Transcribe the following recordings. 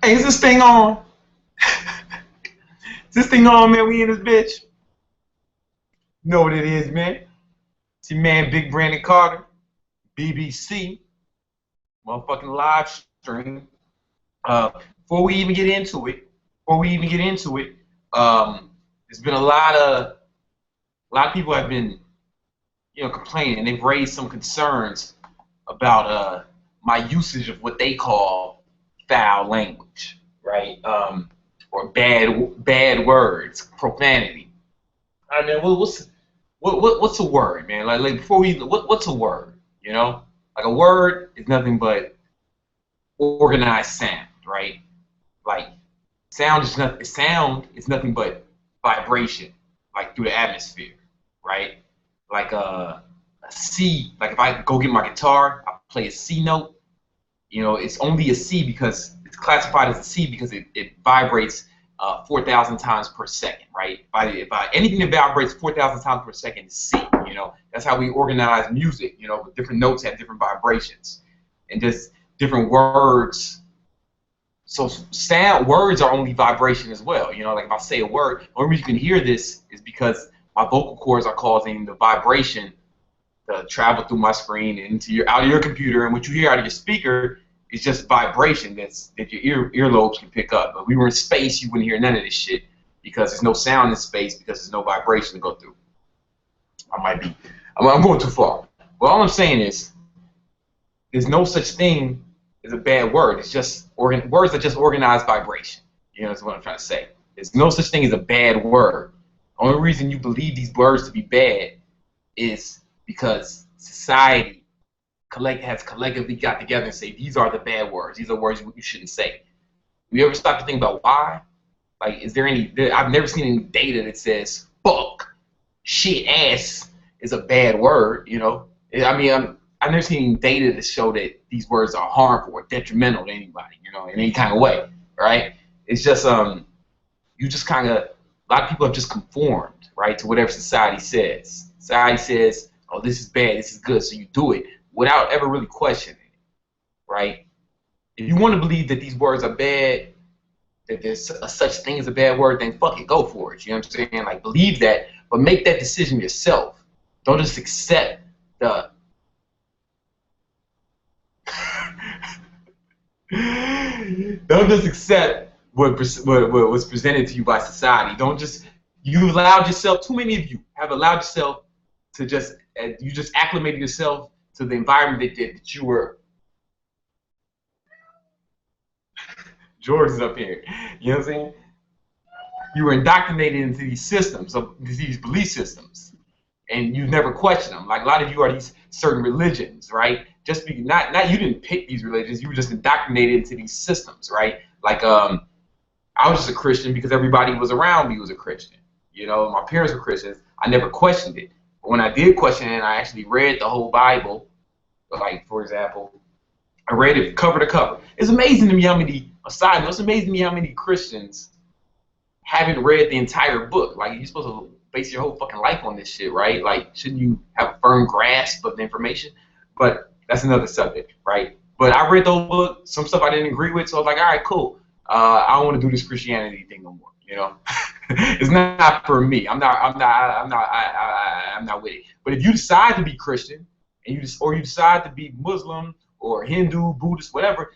Hey, is this thing on? Is this thing on, man? We in this bitch. You know what it is, man. It's your man, Big Brandon Carter, BBC, motherfucking live stream. Before we even get into it, there's been a lot of people have been, complaining. They've raised some concerns about my usage of what they call foul language, right? Or bad words, profanity. I mean, what's a word, man? Like before what's a word? Like a word is nothing but organized sound, right? Like sound is nothing but vibration, like through the atmosphere, right? Like a C. Like if I go get my guitar, I play a C note. It's only a C because it's classified as a C because it vibrates 4,000 times per second, right? If anything that vibrates 4,000 times per second is C. That's how we organize music. Different notes have different vibrations, and just different words. So words are only vibration as well. Like if I say a word, the only reason you can hear this is because my vocal cords are causing the vibration to travel through my screen and out of your computer, and what you hear out of your speaker is just vibration that your earlobes can pick up. But if we were in space, you wouldn't hear none of this shit because there's no sound in space because there's no vibration to go through. I'm going too far. But all I'm saying is there's no such thing as a bad word. It's just words are just organized vibration. That's what I'm trying to say. There's no such thing as a bad word. The only reason you believe these words to be bad is because society has collectively got together and say these are the bad words. These are words you shouldn't say. You ever stop to think about why? Like, is there any? I've never seen any data that says fuck, shit, ass is a bad word. I mean, I've never seen any data to show that these words are harmful or detrimental to anybody. In any kind of way, right? It's just you just kind of, a lot of people have just conformed, right, to whatever society says. Society says, oh, this is bad, this is good, so you do it without ever really questioning it, right? If you want to believe that these words are bad, that there's a such thing as a bad word, then fuck it, go for it. You know what I'm saying? Like, believe that, but make that decision yourself. Don't just accept the don't just accept what was presented to you by society. You allowed yourself, too many of you have allowed yourself to you just acclimated yourself to the environment that you were. George is up here. You know what I'm saying? You were indoctrinated into these systems, these belief systems, and you've never questioned them. Like a lot of you are these certain religions, right? Not you didn't pick these religions. You were just indoctrinated into these systems, right? Like I was just a Christian because everybody was around me was a Christian. My parents were Christians. I never questioned it. But when I did question it, I actually read the whole Bible. Like, for example, I read it cover to cover. It's amazing to me how many, aside, it's amazing to me how many Christians haven't read the entire book. Like, you're supposed to base your whole fucking life on this shit, right? Like, shouldn't you have a firm grasp of the information? But that's another subject, right? But I read the whole book. Some stuff I didn't agree with, so I was like, all right, cool. I don't want to do this Christianity thing no more. It's not for me. I'm not with it. But if you decide to be Christian, and you decide to be Muslim or Hindu, Buddhist, whatever,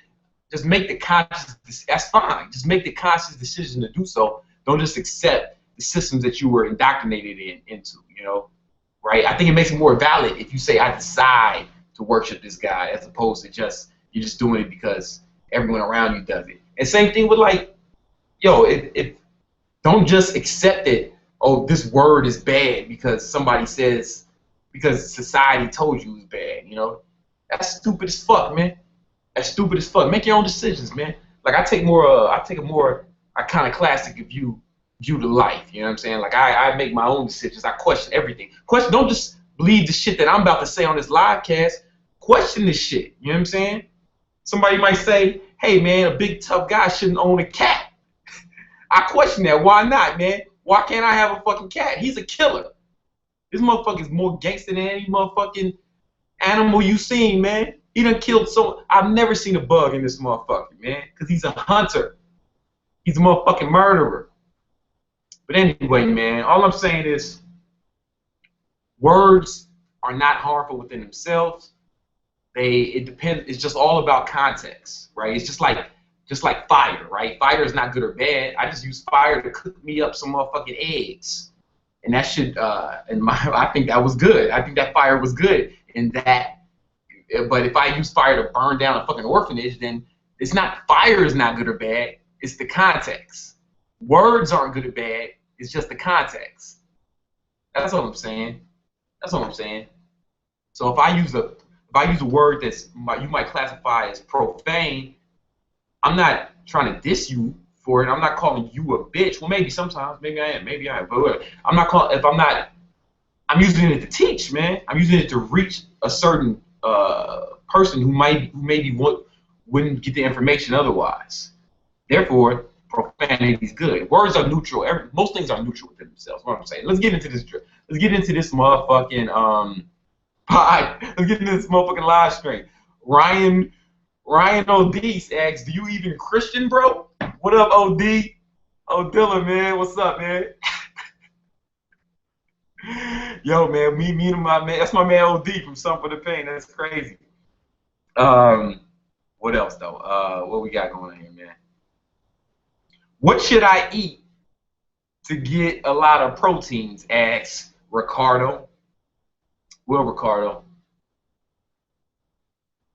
just make the conscious. That's fine. Just make the conscious decision to do so. Don't just accept the systems that you were indoctrinated into. Right? I think it makes it more valid if you say, I decide to worship this guy, as opposed to you're just doing it because everyone around you does it. And same thing with don't just accept it. Oh, this word is bad because because society told you it's bad. That's stupid as fuck, man. That's stupid as fuck. Make your own decisions, man. Like I take a more iconoclastic view to life. You know what I'm saying? Like I make my own decisions. I question everything. Don't just believe the shit that I'm about to say on this live cast. Question this shit. You know what I'm saying? Somebody might say, hey man, a big tough guy shouldn't own a cat. I question that. Why not, man? Why can't I have a fucking cat? He's a killer. This motherfucker's more gangster than any motherfucking animal you seen, man. He done killed I've never seen a bug in this motherfucker, man, because he's a hunter. He's a motherfucking murderer. But anyway, man, all I'm saying is words are not harmful within themselves. It depends. It's just all about context, right? It's just like fire, right? Fire is not good or bad. I just use fire to cook me up some motherfucking eggs, and that should I think that was good. I think that fire was good in that. But if I use fire to burn down a fucking orphanage, then it's not fire is not good or bad. It's the context. Words aren't good or bad. It's just the context. That's all I'm saying. That's all I'm saying. So if I use a word that's you might classify as profane, I'm not trying to diss you for it. I'm not calling you a bitch. Well, maybe sometimes, maybe I am, maybe I am. But I'm not calling. If I'm not, I'm using it to teach, man. I'm using it to reach a certain person who maybe wouldn't get the information otherwise. Therefore, profanity is good. Words are neutral. Most things are neutral within themselves. What I'm saying. Let's get into this. Let's get into this motherfucking Let's get into this motherfucking live stream. Ryan O'Deese asks, "Do you even Christian, bro?" What up, OD? Oh, Dylan, man. What's up, man? Yo, man, me and my man. That's my man OD from Some for the Pain. That's crazy. What else though? What we got going on here, man? What should I eat to get a lot of proteins? Asks Ricardo. Well, Ricardo,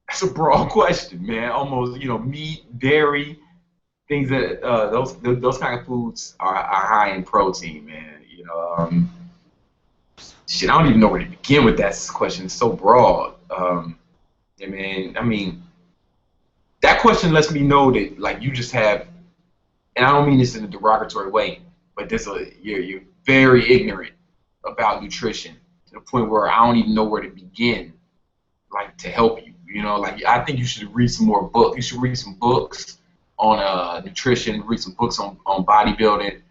that's a broad question, man. Almost, meat, dairy, things that those kind of foods are high in protein, man. Shit, I don't even know where to begin with that question. It's so broad. I mean, that question lets me know that like you just have, and I don't mean this in a derogatory way, but you're very ignorant about nutrition to the point where I don't even know where to begin, like to help you. Like I think you should read some more books. You should read some books on nutrition. Read some books on bodybuilding.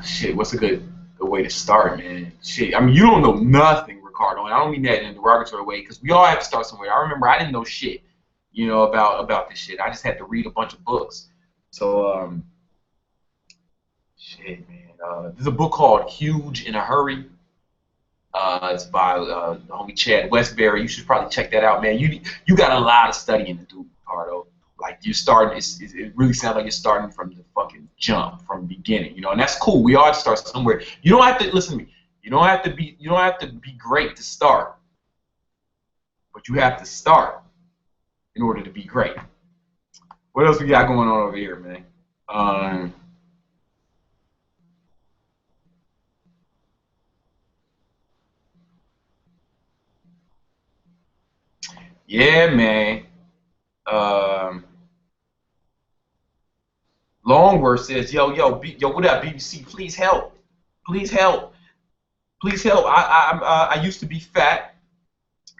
Shit, what's a good way to start, man? Shit, I mean, you don't know nothing, Ricardo, and I don't mean that in a derogatory way, because we all have to start somewhere. I remember I didn't know shit, about this shit. I just had to read a bunch of books. So, shit, man. There's a book called Huge in a Hurry. It's by the homie Chad Westbury. You should probably check that out, man. You got a lot of studying to do, Ricardo. Like you're starting, it really sounds like you're starting from the fucking jump, from the beginning, and that's cool. We all have to start somewhere. You don't have to listen to me. You don't have to be great to start, but you have to start in order to be great. What else we got going on over here, man? Yeah, man. Longworth says, yo, what up, BBC? Please help. Please help. Please help. I used to be fat,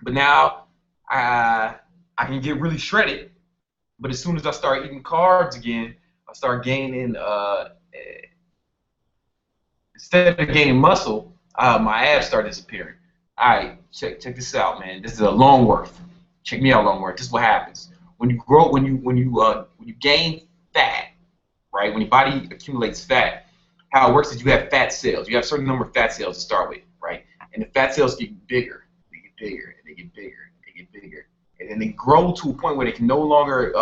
but now I can get really shredded. But as soon as I start eating carbs again, I start gaining. Instead of gaining muscle, my abs start disappearing. All right, check this out, man. This is a Longworth. Check me out, Longworth. This is what happens when you grow, when you gain fat, right? When your body accumulates fat, how it works is you have fat cells. You have a certain number of fat cells to start with, right? And the fat cells get bigger, they get bigger, and they get bigger, and they get bigger, and then they grow to a point where they can no longer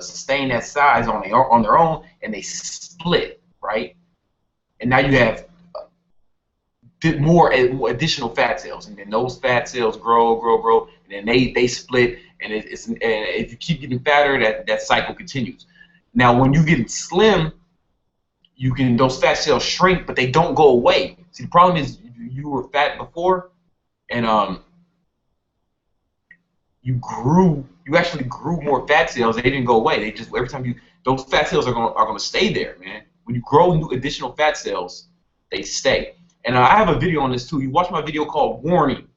sustain that size on their own, and they split, right? And now you have more additional fat cells, and then those fat cells grow, and then they split, and if you keep getting fatter, that cycle continues. Now, when you get slim, those fat cells shrink, but they don't go away. See, the problem is you were fat before, and you actually grew more fat cells. They didn't go away. They just every time those fat cells are going to stay there, man. When you grow new additional fat cells, they stay. And I have a video on this too. You watch my video called "Warning: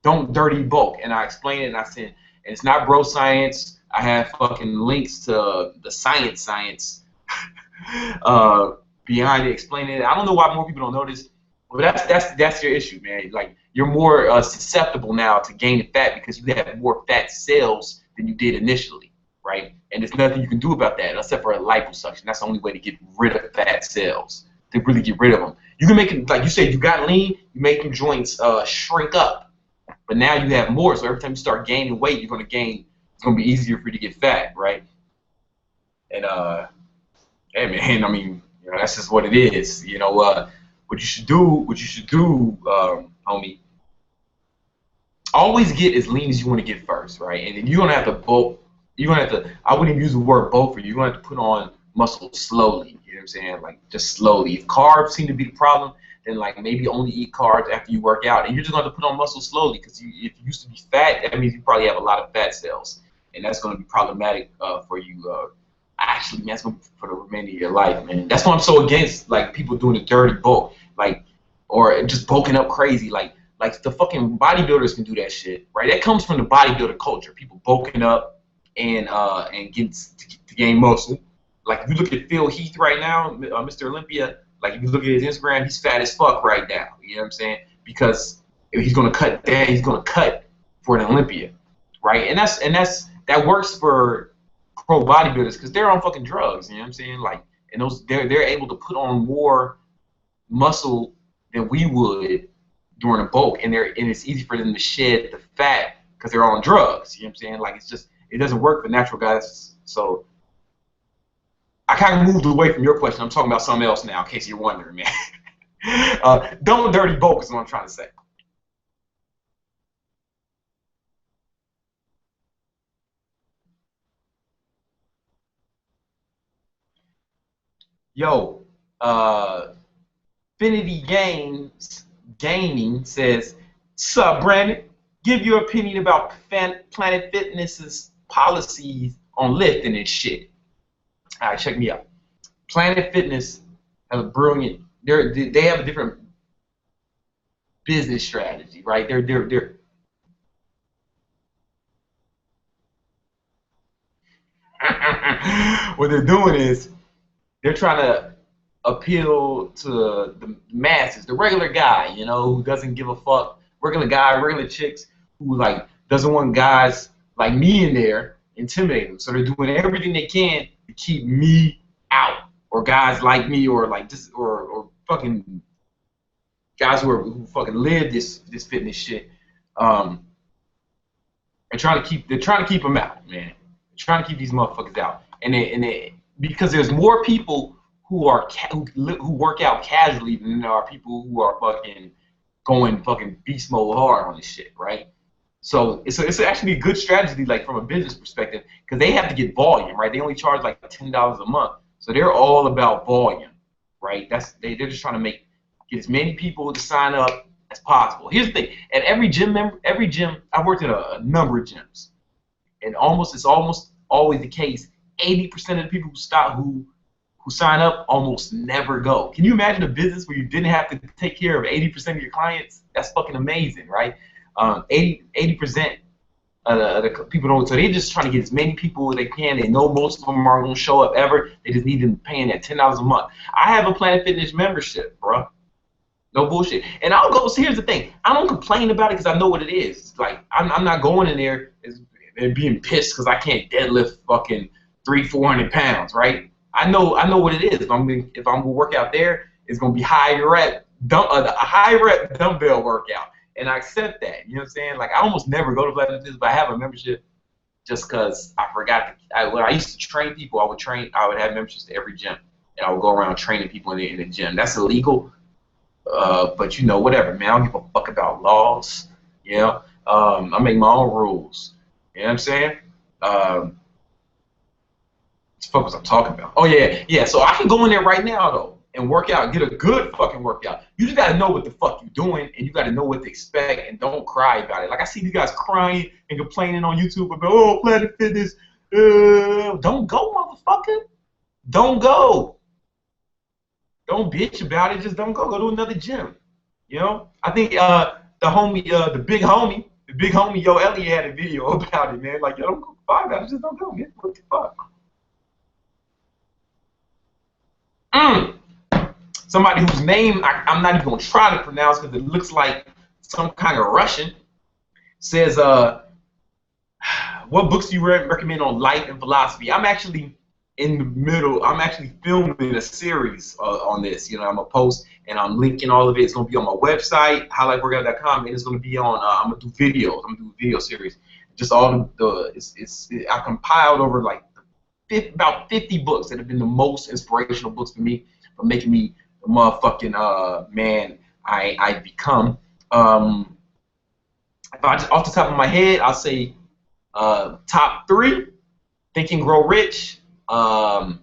Don't Dirty Bulk," and I explain it. And I said, and it's not bro science. I have fucking links to the science behind it, explaining it. I don't know why more people don't know this, but that's your issue, man. Like you're more susceptible now to gaining fat because you have more fat cells than you did initially. right? And there's nothing you can do about that except for a liposuction. That's the only way to get rid of fat cells, to really get rid of them. You can make it, like you said, you got lean, you make them joints shrink up. But now you have more, so every time you start gaining weight, you're going to gain, it's going to be easier for you to get fat, right? And, hey, man, I mean, you know, that's just what it is. You know, what you should do, homie, always get as lean as you want to get first, right? And then you're going to have to bulk. You're going to have to, I wouldn't even use the word bulk for you. You're going to have to put on muscle slowly. You know what I'm saying? Like, just slowly. If carbs seem to be the problem, then, like, maybe only eat carbs after you work out. And you're just going to have to put on muscle slowly, because if you used to be fat, that means you probably have a lot of fat cells. And that's going to be problematic for you. Actually, man, that's going to be for the remainder of your life, man. That's why I'm so against, like, people doing the dirty bulk, like, or just bulking up crazy. Like the fucking bodybuilders can do that shit, right? That comes from the bodybuilder culture. People bulking up and get to gain muscle. Like, if you look at Phil Heath right now, Mr. Olympia, like, if you look at his Instagram, he's fat as fuck right now. You know what I'm saying? Because if he's gonna cut that, he's gonna cut for an Olympia, right? And that works for pro bodybuilders because they're on fucking drugs. You know what I'm saying? Like, and they're able to put on more muscle than we would during a bulk, and it's easy for them to shed the fat because they're on drugs. You know what I'm saying? Like, it doesn't work for natural guys. So I kind of moved away from your question. I'm talking about something else now, in case you're wondering, man. Don't dirty bulk is what I'm trying to say. Yo, Finity Gaming says, "Sup, Brandon? Give your opinion about Planet Fitness's policies on lifting and shit." All right, check me out. Planet Fitness has a brilliant. They have a different business strategy, right? They're what they're doing is they're trying to appeal to the masses, the regular guy, you know, who doesn't give a fuck, regular guy, regular chicks who, like, doesn't want guys like me in there intimidating them. So they're doing everything they can to keep me out, or guys like me, or like just or fucking guys who fucking live this fitness shit. They're trying to keep them out, man. They're trying to keep these motherfuckers out, and they because there's more people who work out casually than there are people who are fucking going fucking beast mode hard on this shit, right? So it's actually a good strategy, like, from a business perspective, because they have to get volume, right? They only charge like $10 a month, so they're all about volume, right? They're just trying to get as many people to sign up as possible. Here's the thing: at every gym, I've worked at a number of gyms, and it's almost always the case. 80% of the people who sign up almost never go. Can you imagine a business where you didn't have to take care of 80% of your clients? That's fucking amazing, right? 80% of the people don't. So they're just trying to get as many people as they can. They know most of them aren't gonna show up ever. They just need them paying that $10 a month. I have a Planet Fitness membership, bro. No bullshit. And I'll go. So here's the thing: I don't complain about it because I know what it is. Like, I'm not going in there and being pissed because I can't deadlift fucking 300-400 pounds, right? I know what it is. If I'm gonna work out there, it's gonna be a high rep dumbbell workout, and I accept that. You know what I'm saying? Like, I almost never go to Planet Fitness, but I have a membership just because I forgot. When I used to train people, I would have memberships to every gym, and I would go around training people in the gym. That's illegal, but you know, whatever, man. I don't give a fuck about laws. You know, I make my own rules. You know what I'm saying? What the fuck was I talking about? Oh yeah. So I can go in there right now though and work out, get a good fucking workout. You just gotta know what the fuck you're doing, and you gotta know what to expect, and don't cry about it. Like, I see these guys crying and complaining on YouTube about, oh, Planet Fitness. Don't go, motherfucker. Don't go. Don't bitch about it. Just don't go. Go to another gym. You know? I think the big homie, Yo Elliott had a video about it, man. Like, yo, don't go five about it. Just don't go, man. What the fuck? Somebody whose name I'm not even going to try to pronounce because it looks like some kind of Russian, says, what what books do you recommend on life and philosophy? I'm actually in the middle. I'm actually filming a series on this. You know, I'm gonna post and I'm linking all of it. It's gonna be on my website, highlightworkout.com, and it's gonna be on. I'm gonna do videos. I'm gonna do a video series. Just all I compiled over like about 50 books that have been the most inspirational books for me, for making me the motherfucking man I become. If I just off the top of my head, I'll say top 3: Think and Grow Rich, How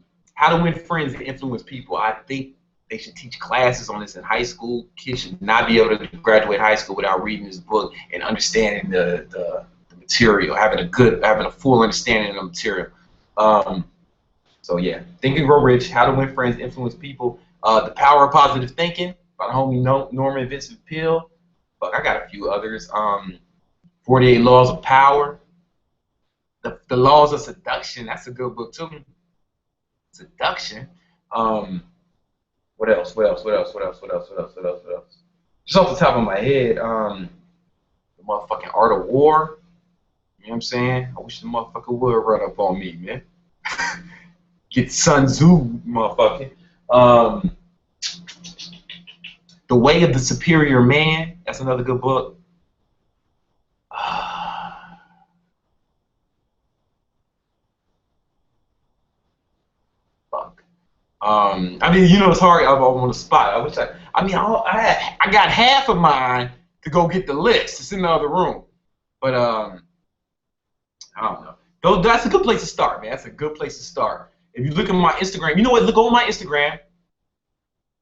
to Win Friends and Influence People. I think they should teach classes on this in high school. Kids should not be able to graduate high school without reading this book and understanding the material, having a full understanding of the material. So yeah, Think and Grow Rich, How to Win Friends, Influence People, The Power of Positive Thinking by the homie Norman Vincent Peale. But I got a few others. 48 Laws of Power, the Laws of Seduction. That's a good book too. Seduction. What else? Just off the top of my head, the motherfucking Art of War. You know what I'm saying? I wish the motherfucker would run up on me, man. Get Sun Tzu, motherfucker. The Way of the Superior Man. That's another good book. Fuck. I mean, you know, it's hard. I'm on the spot. I wish I got half of mine to go get the list. It's in the other room, but I don't know. Though that's a good place to start, man. That's a good place to start. If you look at my Instagram, you know what? Go on my Instagram,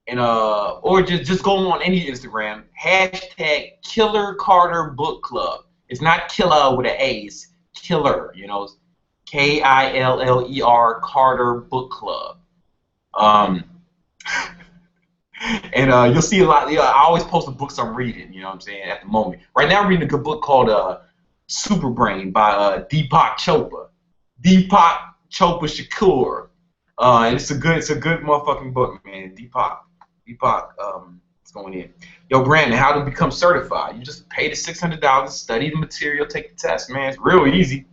and or just go on any Instagram. Hashtag Killer Carter Book Club. It's not killer with an A. It's killer. You know, KILLER Carter Book Club. And you'll see a lot. I always post the books I'm reading. You know what I'm saying? At the moment, right now I'm reading a good book called Super Brain by Deepak Chopra. Deepak Chopra Shakur. And it's a good motherfucking book, man. Deepak, it's going in. Yo, Brandon, how to become certified? You just pay the $600, study the material, take the test, man. It's real easy.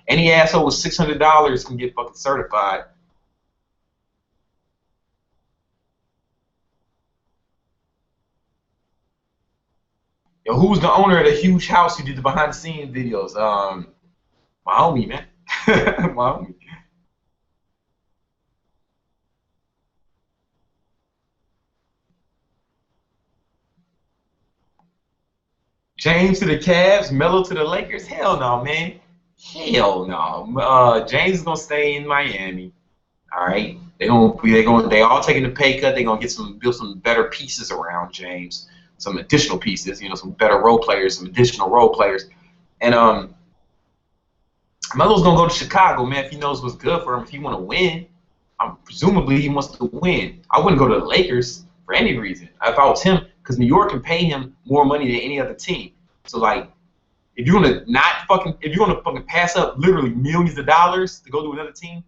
Any asshole with $600 can get fucking certified. Yo, who's the owner of the huge house who did the behind the scenes videos? My homie, man. My homie. James to the Cavs, Melo to the Lakers? Hell no, man. Hell no. James is gonna stay in Miami. All right. They all taking the pay cut. They're gonna build some better pieces around James. Some additional pieces, you know, some better role players, some additional role players. And Melo's gonna go to Chicago, man, if he knows what's good for him, if he wanna win. Presumably he wants to win. I wouldn't go to the Lakers for any reason. If I was him, because New York can pay him more money than any other team. So like, if you're gonna fucking pass up literally millions of dollars to go to another team,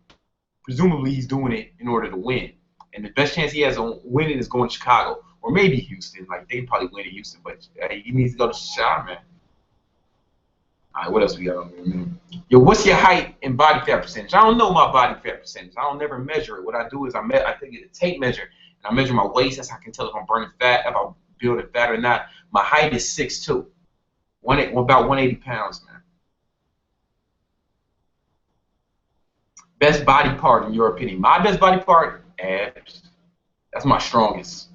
presumably he's doing it in order to win. And the best chance he has on winning is going to Chicago. Or maybe Houston. Like, they probably win in Houston, but he needs to go to Chicago, man. All right, what else we got on here? Yo, what's your height and body fat percentage? I don't know my body fat percentage. I don't never measure it. What I do is I take a tape measure, and I measure my waist. That's how I can tell if I'm burning fat, if I'm building fat or not. My height is 6'2", about 180 pounds, man. Best body part in your opinion? My best body part, abs. That's my strongest.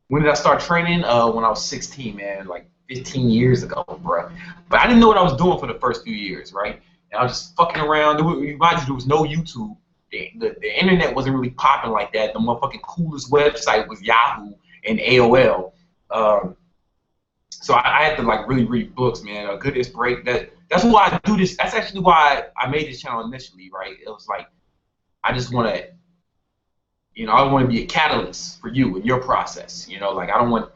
When did I start training? When I was 16, man, like 15 years ago, bro. But I didn't know what I was doing for the first few years, right? And I was just fucking around. There was no YouTube. The internet wasn't really popping like that. The motherfucking coolest website was Yahoo and AOL. So I had to like really read books, man. A good inspiration. That's why I do this. That's actually why I made this channel initially, right? It was like I just want to. You know, I want to be a catalyst for you in your process. You know, like I don't want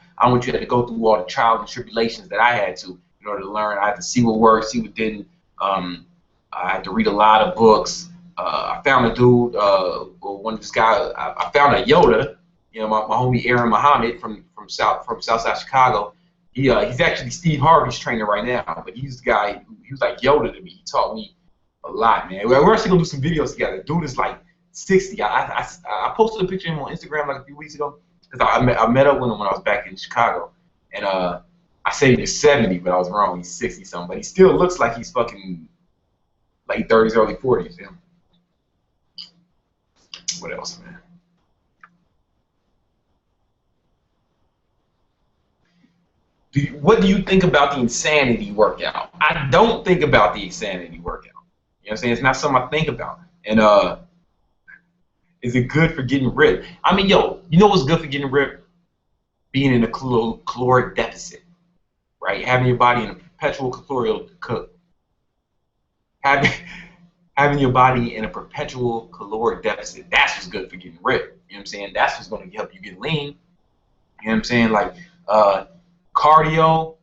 you to go through all the trials and tribulations that I had to in order to learn. I had to see what worked, see what didn't. I had to read a lot of books. I found a dude, I found a Yoda. You know, my homie Aaron Muhammad from Southside Chicago. He's actually Steve Harvey's trainer right now, but he's the guy. He was like Yoda to me. He taught me a lot, man. We're actually gonna do some videos together. Dude is like 60. I posted a picture of him on Instagram like a few weeks ago because I met up with him when I was back in Chicago, and I said he was 70, but I was wrong. He's 60 something, but he still looks like he's fucking late 30s, early 40s. Yeah. What else, man? What do you think about the insanity workout? I don't think about the insanity workout. You know what I'm saying? It's not something I think about. And is it good for getting ripped? I mean, yo, you know what's good for getting ripped? Being in a caloric deficit, right? Having your body in a perpetual having your body in a perpetual caloric deficit. That's what's good for getting ripped. You know what I'm saying? That's what's going to help you get lean. You know what I'm saying? Like, cardio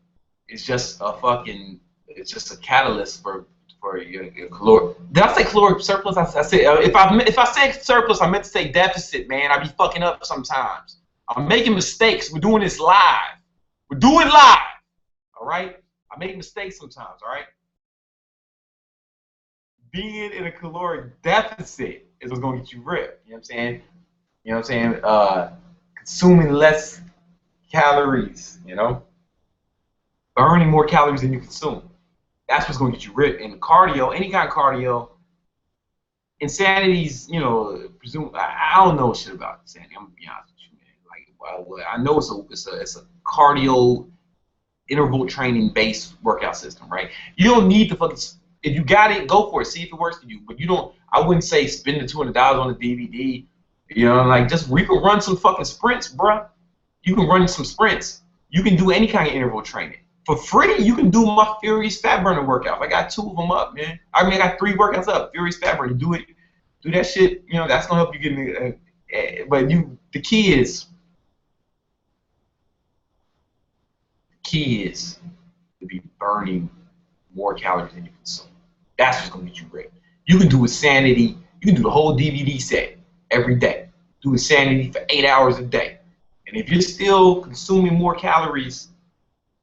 is just it's just a catalyst for your caloric. Did I say caloric surplus? I said if I say surplus, I meant to say deficit, man. I be fucking up sometimes. I'm making mistakes. We're doing this live. We're doing live. All right? I make mistakes sometimes, all right? Being in a caloric deficit is what's gonna get you ripped. You know what I'm saying? You know what I'm saying? Consuming less calories, you know? Burning more calories than you consume. That's what's gonna get you ripped. And cardio, any kind of cardio, insanity's, you know, I don't know shit about insanity. I'm gonna be honest with you, man. Like, I know it's a cardio interval training based workout system, right? You don't need to fucking, if you got it, go for it. See if it works for you. But you don't. I wouldn't say spend the $200 on a DVD. You know, like we can run some fucking sprints, bruh. You can run some sprints. You can do any kind of interval training for free. You can do my Furious Fat Burner workout. I got 2 of them up, man. I mean, I got 3 workouts up. Furious Fat Burner. Do it. Do that shit. You know, that's gonna help you get. But the key is to be burning more calories than you consume. That's what's gonna get you ripped. You can do insanity. You can do the whole DVD set every day. Do insanity for 8 hours a day. And if you're still consuming more calories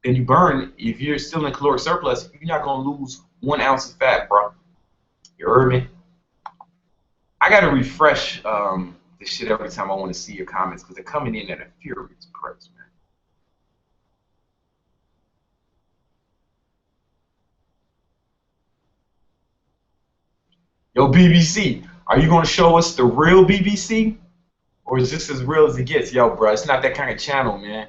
than you burn, if you're still in caloric surplus, you're not gonna lose 1 ounce of fat, bro. You heard me? I gotta refresh this shit every time I want to see your comments because they're coming in at a furious pace, man. Yo, BBC, are you gonna show us the real BBC? Or is this as real as it gets? Yo, bro, it's not that kind of channel, man.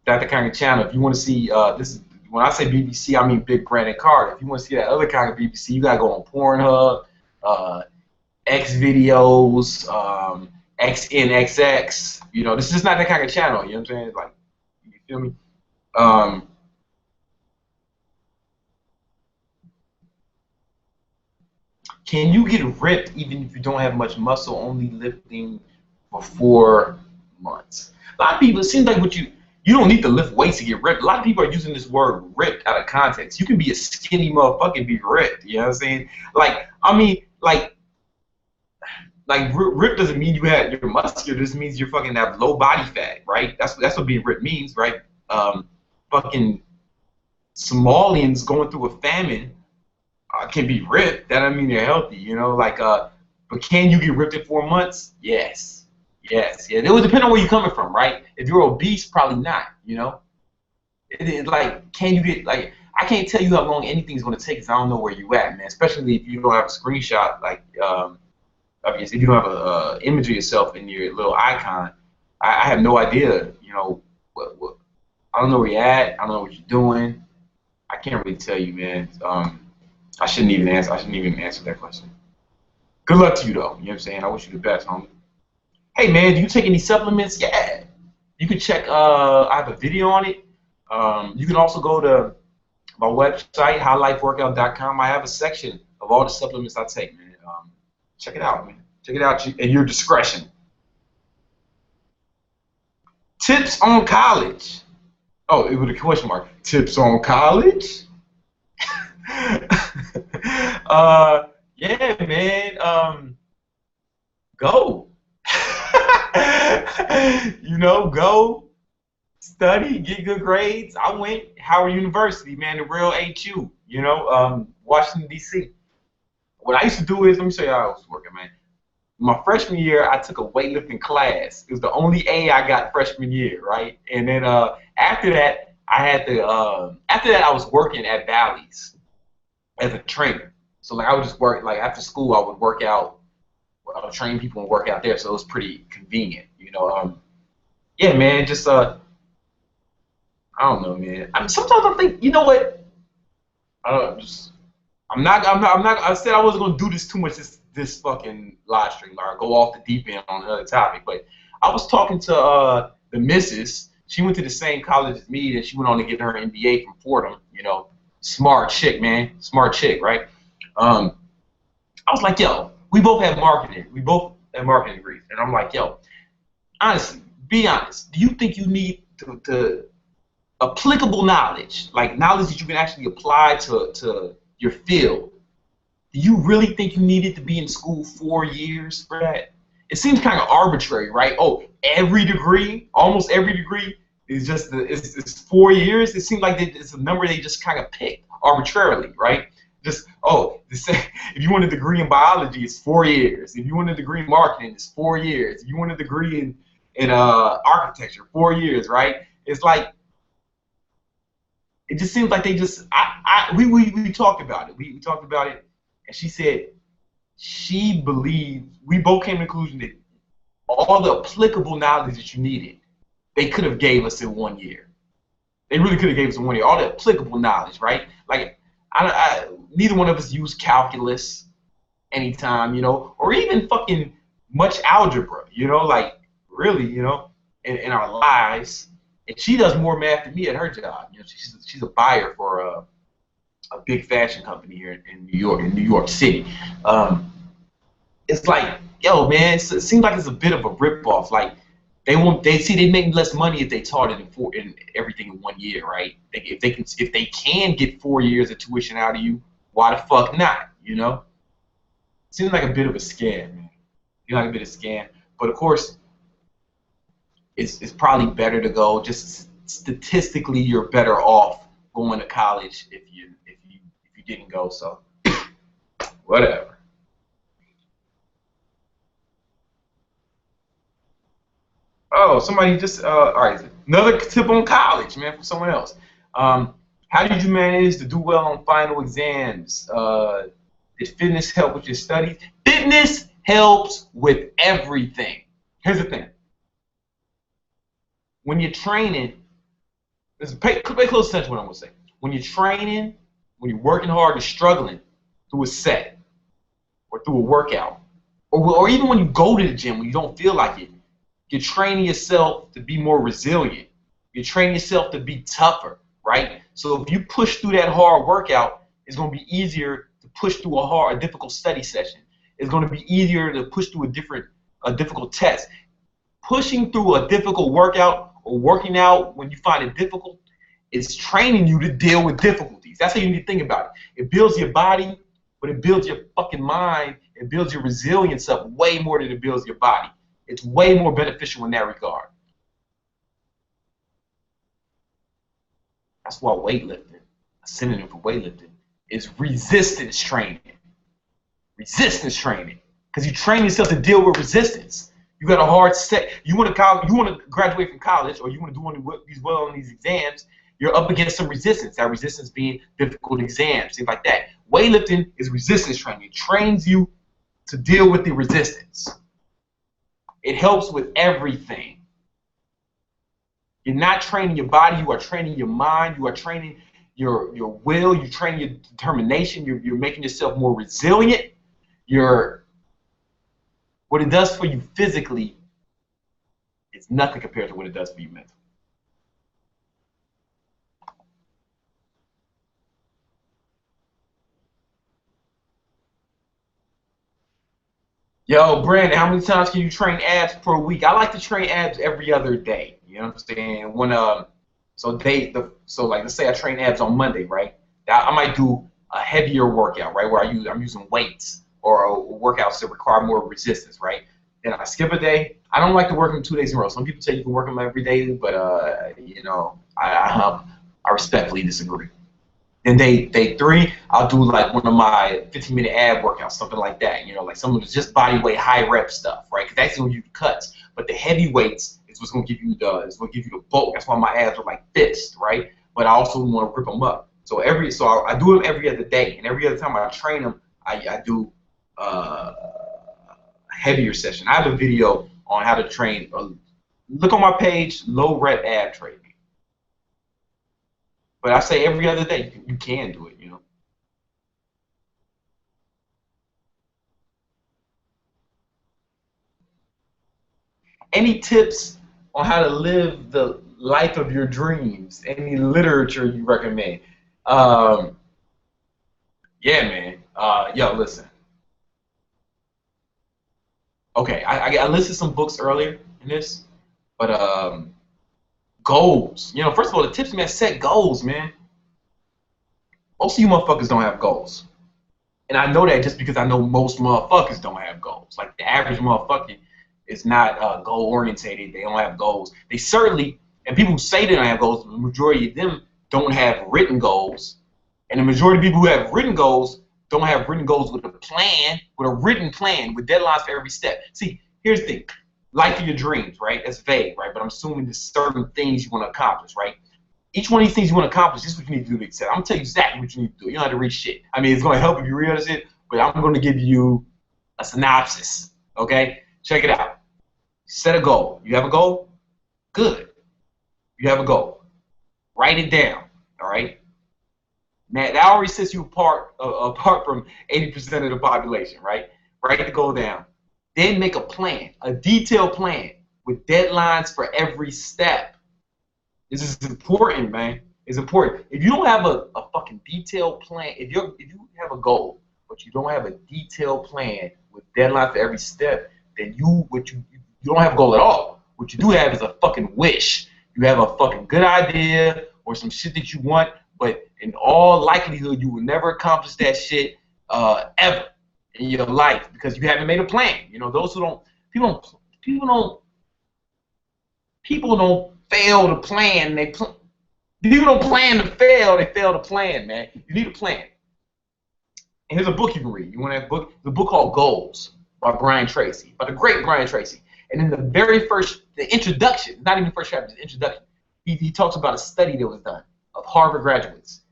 Not the kind of channel. If you want to see this, when I say BBC, I mean Big Brandon Carter. If you want to see that other kind of BBC, you gotta go on Pornhub, X videos, XNXX. You know, this is not that kind of channel. You know what I'm saying? Like, you feel me? Can you get ripped even if you don't have much muscle, only lifting for 4 months? A lot of people, it seems like you don't need to lift weights to get ripped. A lot of people are using this word ripped out of context. You can be a skinny motherfucker and be ripped. You know what I'm saying? Like, I mean, like ripped doesn't mean you're muscular. This means you're fucking have low body fat, right? That's what being ripped means, right? Fucking Somalians going through a famine can be ripped. That doesn't mean they're healthy, you know. Like, but can you get ripped in 4 months? Yes, yes, yeah. It would depend on where you're coming from, right? If you're obese, probably not. You know, like, can you get like? I can't tell you how long anything's gonna take because I don't know where you at, man. Especially if you don't have a screenshot, like, obviously, if you don't have a image of yourself in your little icon. I have no idea, you know. What I don't know where you're at. I don't know what you're doing. I can't really tell you, man. I shouldn't even answer that question. Good luck to you, though. You know what I'm saying? I wish you the best, homie. Hey, man, do you take any supplements? Yeah. You can check. I have a video on it. You can also go to my website, highlifeworkout.com. I have a section of all the supplements I take, man. Check it out, man. Check it out at your discretion. Tips on college. Oh, it was a question mark. Tips on college? Yeah, man. Go. You know, go. study, get good grades. I went Howard University, man, the real HU, Washington, D.C. What I used to do is, let me show you how I was working, man. My freshman year, I took a weightlifting class. It was the only A I got freshman year, right? And then after that, I was working at Bally's as a trainer. So like I would just work, like after school, I would work out. I would train people and work out there, so it was pretty convenient, Yeah, man, just I don't know, man. Sometimes I think, you know what? I said I wasn't gonna do this too much this fucking live stream, or go off the deep end on another topic. But I was talking to the missus. She went to the same college as me, and she went on to get her MBA from Fordham. Smart chick, man, smart chick, right? I was like, yo, we both have marketing. We both have marketing degrees, and I'm like, yo, honestly, be honest. Do you think you need to applicable knowledge, like knowledge that you can actually apply to your field? Do you really think you needed to be in school 4 years for that? It seems kind of arbitrary, right? Oh, almost every degree is just it's 4 years. It seems like it's a number they just kind of picked arbitrarily, right? Just if you want a degree in biology, it's 4 years. If you want a degree in marketing, it's 4 years. If you want a degree in architecture, 4 years, right? It's like, it just seems like they just we talked about it. We talked about it, and she said she believed, we both came to the conclusion that all the applicable knowledge that you needed, they could have gave us in 1 year. They really could have gave us in 1 year. All the applicable knowledge, right? Like neither one of us used calculus anytime, or even fucking much algebra, like really, in our lives. And she does more math than me at her job. She's a buyer for a big fashion company here in New York City. It's like, yo, man, it seems like it's a bit of a ripoff. Like they make less money if they taught it in everything in 1 year, right? If they can get 4 years of tuition out of you, why the fuck not? Seems like a bit of a scam, man. Like a bit of a scam, but of course, it's probably better to go. Just statistically, you're better off going to college if you didn't go. So whatever. Oh, somebody just all right. Another tip on college, man, for someone else. How did you manage to do well on final exams? Did fitness help with your studies? Fitness helps with everything. Here's the thing. When you're training, pay close attention to what I'm going to say. When you're training, when you're working hard and struggling through a set or through a workout, or even when you go to the gym when you don't feel like it, you're training yourself to be more resilient. You're training yourself to be tougher, right? So if you push through that hard workout, it's going to be easier to push through a difficult study session. It's going to be easier to push through a difficult test. Pushing through a difficult workout or working out when you find it difficult is training you to deal with difficulties. That's how you need to think about it. It builds your body, but it builds your fucking mind. It builds your resilience up way more than it builds your body. It's way more beneficial in that regard. That's why weightlifting, a synonym for weightlifting, is resistance training. Resistance training, because you train yourself to deal with resistance. You got a hard set. You want to graduate from college, or you want to do well on these exams. You're up against some resistance. That resistance being difficult exams, things like that. Weightlifting is resistance training. It trains you to deal with the resistance. It helps with everything. You're not training your body. You are training your mind. You are training your will. You're training your determination. You're making yourself more resilient. What it does for you physically is nothing compared to what it does for you mentally. Yo, Brandon, how many times can you train abs per week? I like to train abs every other day. You know what I'm saying? So like let's say I train abs on Monday, right? I might do a heavier workout, right, where I'm using weights or workouts that require more resistance, right? then I skip a day. I don't like to work them 2 days in a row. Some people say you can work them every day, but you know, I respectfully disagree. Then day 3, I'll do like one of my 15-minute ab workouts, something like that. You know, like some of it's just body weight, high rep stuff, right? Because that's gonna give you cuts. But the heavy weights is what's gonna give you the bulk. That's why my abs are like fists, right? But I also want to rip them up. So I do them every other day, and every other time I train them, I do a heavier session. I have a video on how to train. Look on my page, low rep ab training. But I say every other day, you can do it, you know. Any tips on how to live the life of your dreams? Any literature you recommend? Um, yeah, man. Yo, listen. Okay, I listed some books earlier in this, but goals. You know, first of all, the tips, man, set goals, man. Most of you motherfuckers don't have goals. And I know that just because I know most motherfuckers don't have goals. Like the average motherfucker is not goal orientated. They don't have goals. They certainly, and people who say they don't have goals, the majority of them don't have written goals. And the majority of people who have written goals don't have written goals with a plan, with a written plan, with deadlines for every step. See, here's the thing. Life of your dreams, right? That's vague, right? But I'm assuming there's certain things you want to accomplish, right? Each one of these things you want to accomplish, this is what you need to do to excel. I'm going to tell you exactly what you need to do. You don't have to read shit. I mean, it's going to help if you read it, but I'm going to give you a synopsis, okay? Check it out. Set a goal. You have a goal? Good. You have a goal. Write it down, all right? Now, that already sets you apart from 80% of the population, right? Write the goal down. Then make a plan, a detailed plan with deadlines for every step. This is important, man. It's important. If you don't have a fucking detailed plan, if you have a goal, but you don't have a detailed plan with deadlines for every step, then you don't have a goal at all. What you do have is a fucking wish. You have a fucking good idea or some shit that you want, but in all likelihood, you will never accomplish that shit ever in your life because you haven't made a plan. You know, those who don't, people don't fail to plan. People don't plan to fail. They fail to plan, man. You need a plan. And here's a book you can read. You want that book? There's a book called Goals by Brian Tracy, by the great Brian Tracy. And in the introduction, not even the first chapter, the introduction, he talks about a study that was done of Harvard graduates.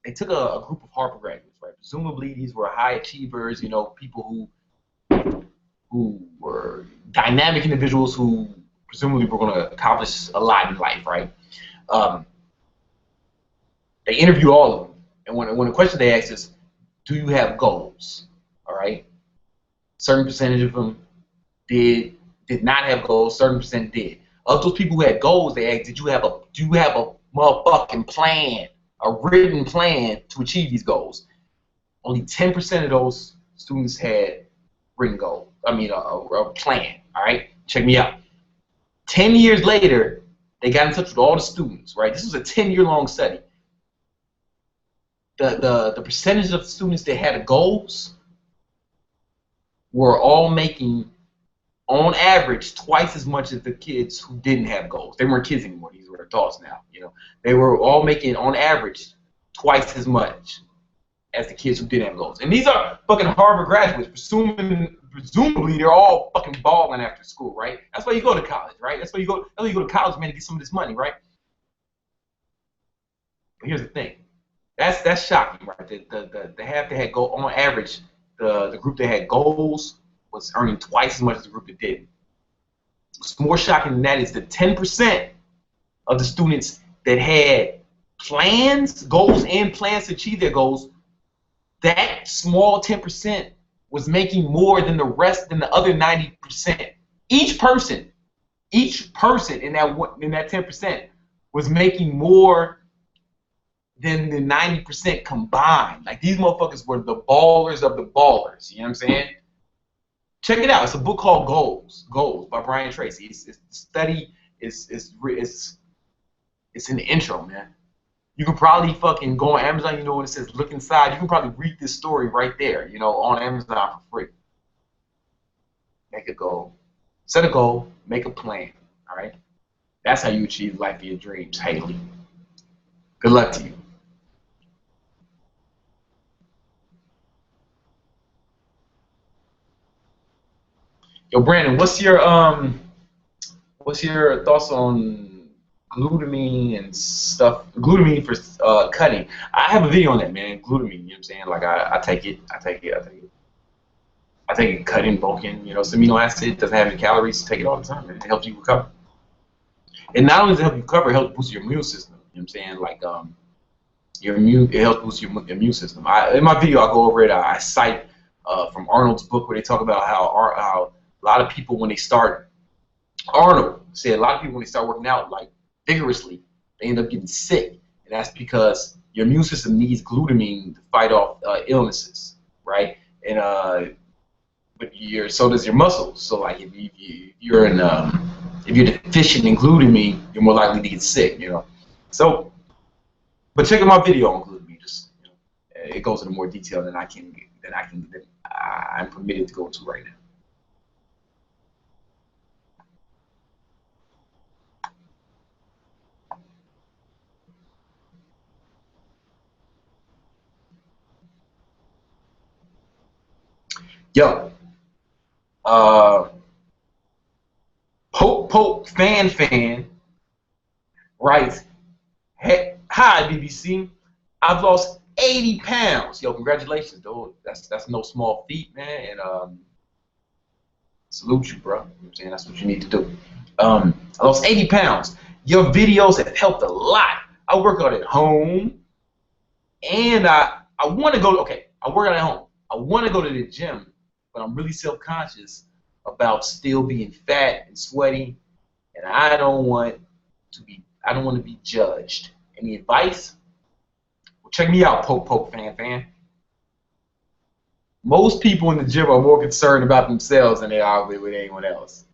They took a group of Harvard graduates, right? Presumably these were high achievers, you know, people who were dynamic individuals who presumably were going to accomplish a lot in life, right? They interviewed all of them, and when the question they asked is, do you have goals? All right? Certain percentage of them did not have goals. Certain percent did. Of those people who had goals, they asked, do you have a motherfucking plan, a written plan to achieve these goals? Only 10% of those students had written goals. I mean, a plan. All right? Check me out. 10 years later, they got in touch with all the students, right? This was a 10-year-long study. The percentage of students that had goals were all making, on average, twice as much as the kids who didn't have goals. They weren't kids anymore. These were adults now. You know, they were all making, on average, twice as much as the kids who didn't have goals. And these are fucking Harvard graduates. Presumably, they're all fucking balling after school, right? That's why you go to college, right? That's why you go to college, man, to get some of this money, right? But here's the thing. That's shocking, right? The half that had goals, on average, the group that had goals was earning twice as much as the group that didn't. What's more shocking than that is the 10% of the students that had plans, goals, and plans to achieve their goals, that small 10% was making more than the other 90%. Each person in that 10% was making more than the 90% combined. Like, these motherfuckers were the ballers of the ballers. You know what I'm saying? Check it out. It's a book called Goals by Brian Tracy. The study is in the intro, man. You can probably fucking go on Amazon. You know when it says look inside. You can probably read this story right there. You know, on Amazon for free. Make a goal. Set a goal, make a plan. All right. That's how you achieve the life of your dreams, Haley. Good luck to you. Yo, Brandon, what's your thoughts on glutamine and stuff? Glutamine for cutting. I have a video on that, man. Glutamine, you know what I'm saying? Like I take it. I take it cutting, bulking, you know, it's amino acid, doesn't have any calories, take it all the time, and it helps you recover. And not only does it help you recover, it helps boost your immune system. You know what I'm saying? Like it helps boost your immune system. In my video, I go over it. I cite from Arnold's book where they talk about how a lot of people when they start, Arnold said a lot of people when they start working out like vigorously, they end up getting sick, and that's because your immune system needs glutamine to fight off illnesses, right? And but so does your muscles. So like if you're deficient in glutamine, you're more likely to get sick, you know. So, but check out my video on glutamine. Just it goes into more detail than I'm permitted to go into right now. Yo, Pope Fan writes, hey, hi BBC, I've lost 80 pounds. Yo, congratulations, dude. That's no small feat, man. And salute you, bro. You know what I'm saying? That's what you need to do. I lost 80 pounds. Your videos have helped a lot. I work out at home, and I want to go. Okay, I work out at home. I want to go to the gym, but I'm really self-conscious about still being fat and sweaty, and I don't want to be judged. Any advice? Well, check me out, Pope fan. Most people in the gym are more concerned about themselves than they are with anyone else,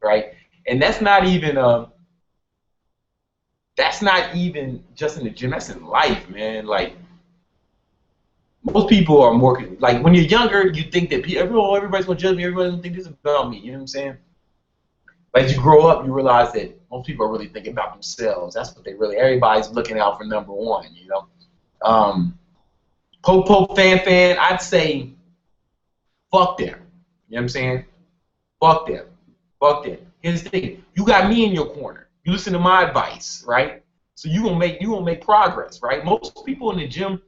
right? And that's not even just in the gym. That's in life, man. Like most people are more like when you're younger, you think that everybody's gonna judge me. Everybody's gonna think this is about me. You know what I'm saying? But as you grow up, you realize that most people are really thinking about themselves. That's what everybody's looking out for number one. You know, Pope fan. I'd say, fuck them. You know what I'm saying? Fuck them. Fuck them. Here's the thing: you got me in your corner. You listen to my advice, right? So you gonna make progress, right? Most people in the gym,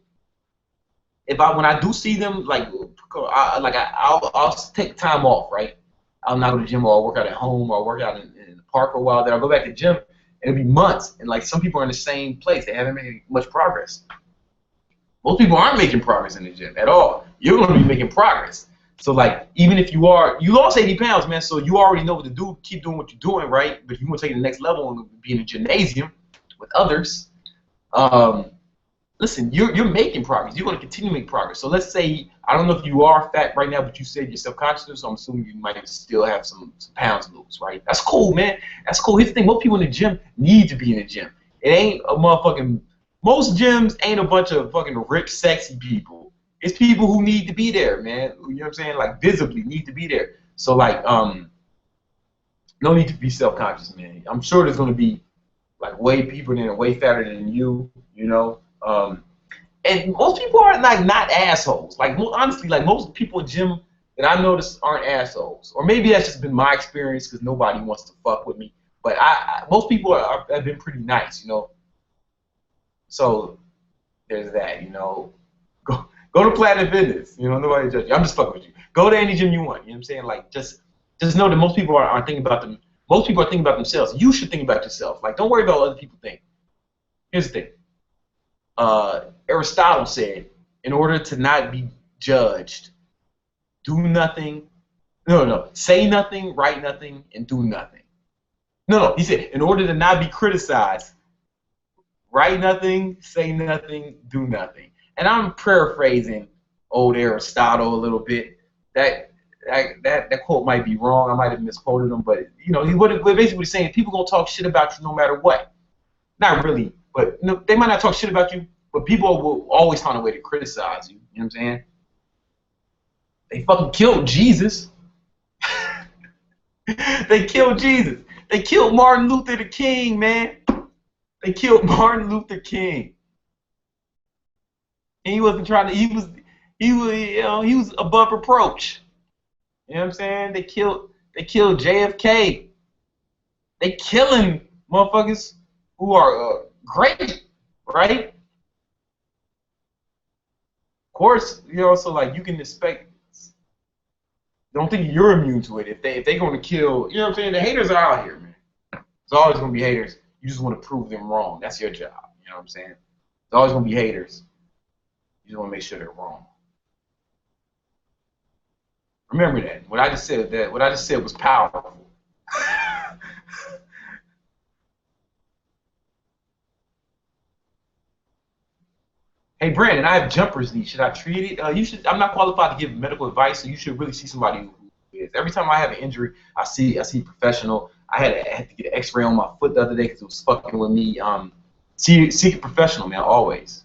when I do see them, I'll take time off, right? I'll not go to the gym, or I'll work out at home, or I'll work out in the park for a while. Then I'll go back to the gym, and it'll be months. And like some people are in the same place, they haven't made much progress. Most people aren't making progress in the gym at all. You're going to be making progress. So like even if you lost 80 pounds, man, so you already know what to do. Keep doing what you're doing, right? But if you want to take it to the next level and be in a gymnasium with others, listen, you're making progress. You're going to continue to make progress. So let's say, I don't know if you are fat right now, but you said you're self-conscious, so I'm assuming you might still have some pounds to lose, right? That's cool, man. That's cool. Here's the thing. Most people in the gym need to be in the gym. It ain't a motherfucking, most gyms ain't a bunch of fucking ripped, sexy people. It's people who need to be there, man. You know what I'm saying? Like, visibly need to be there. So, like, no need to be self-conscious, man. I'm sure there's going to be, like, way people that are way fatter than you, you know? And most people are like not assholes. Like honestly, like most people in gym that I notice aren't assholes. Or maybe that's just been my experience because nobody wants to fuck with me. But most people have been pretty nice, you know. So there's that, you know. Go to Planet Fitness, you know. Nobody judge you. I'm just fucking with you. Go to any gym you want. You know what I'm saying? Like just know that most people aren't thinking about them. Most people are thinking about themselves. You should think about yourself. Like don't worry about what other people think. Here's the thing. Aristotle said, in order to not be judged, do nothing. No. Say nothing, write nothing, and do nothing. No. He said, in order to not be criticized, write nothing, say nothing, do nothing. And I'm paraphrasing old Aristotle a little bit. That quote might be wrong. I might have misquoted him, but you know, what basically saying, people gonna talk shit about you no matter what. Not really. But no, they might not talk shit about you, but people will always find a way to criticize you. You know what I'm saying? They fucking killed Jesus. They killed Jesus. They killed Martin Luther the King, man. They killed Martin Luther King. And he wasn't trying to. He was above reproach. You know what I'm saying? They killed JFK. They killing motherfuckers who are great, right? Of course, you know. So like, you can expect. Don't think you're immune to it. If they going to kill, you know what I'm saying? The haters are out here, man. There's always going to be haters. You just want to prove them wrong. That's your job. You know what I'm saying? There's always going to be haters. You just want to make sure they're wrong. Remember that. What I just said was powerful. Hey, Brandon, I have jumper's knee. Should I treat it? You should. I'm not qualified to give medical advice, so you should really see somebody who is. Every time I have an injury, I see a professional. I had to get an X-ray on my foot the other day because it was fucking with me. See a professional, man. Always.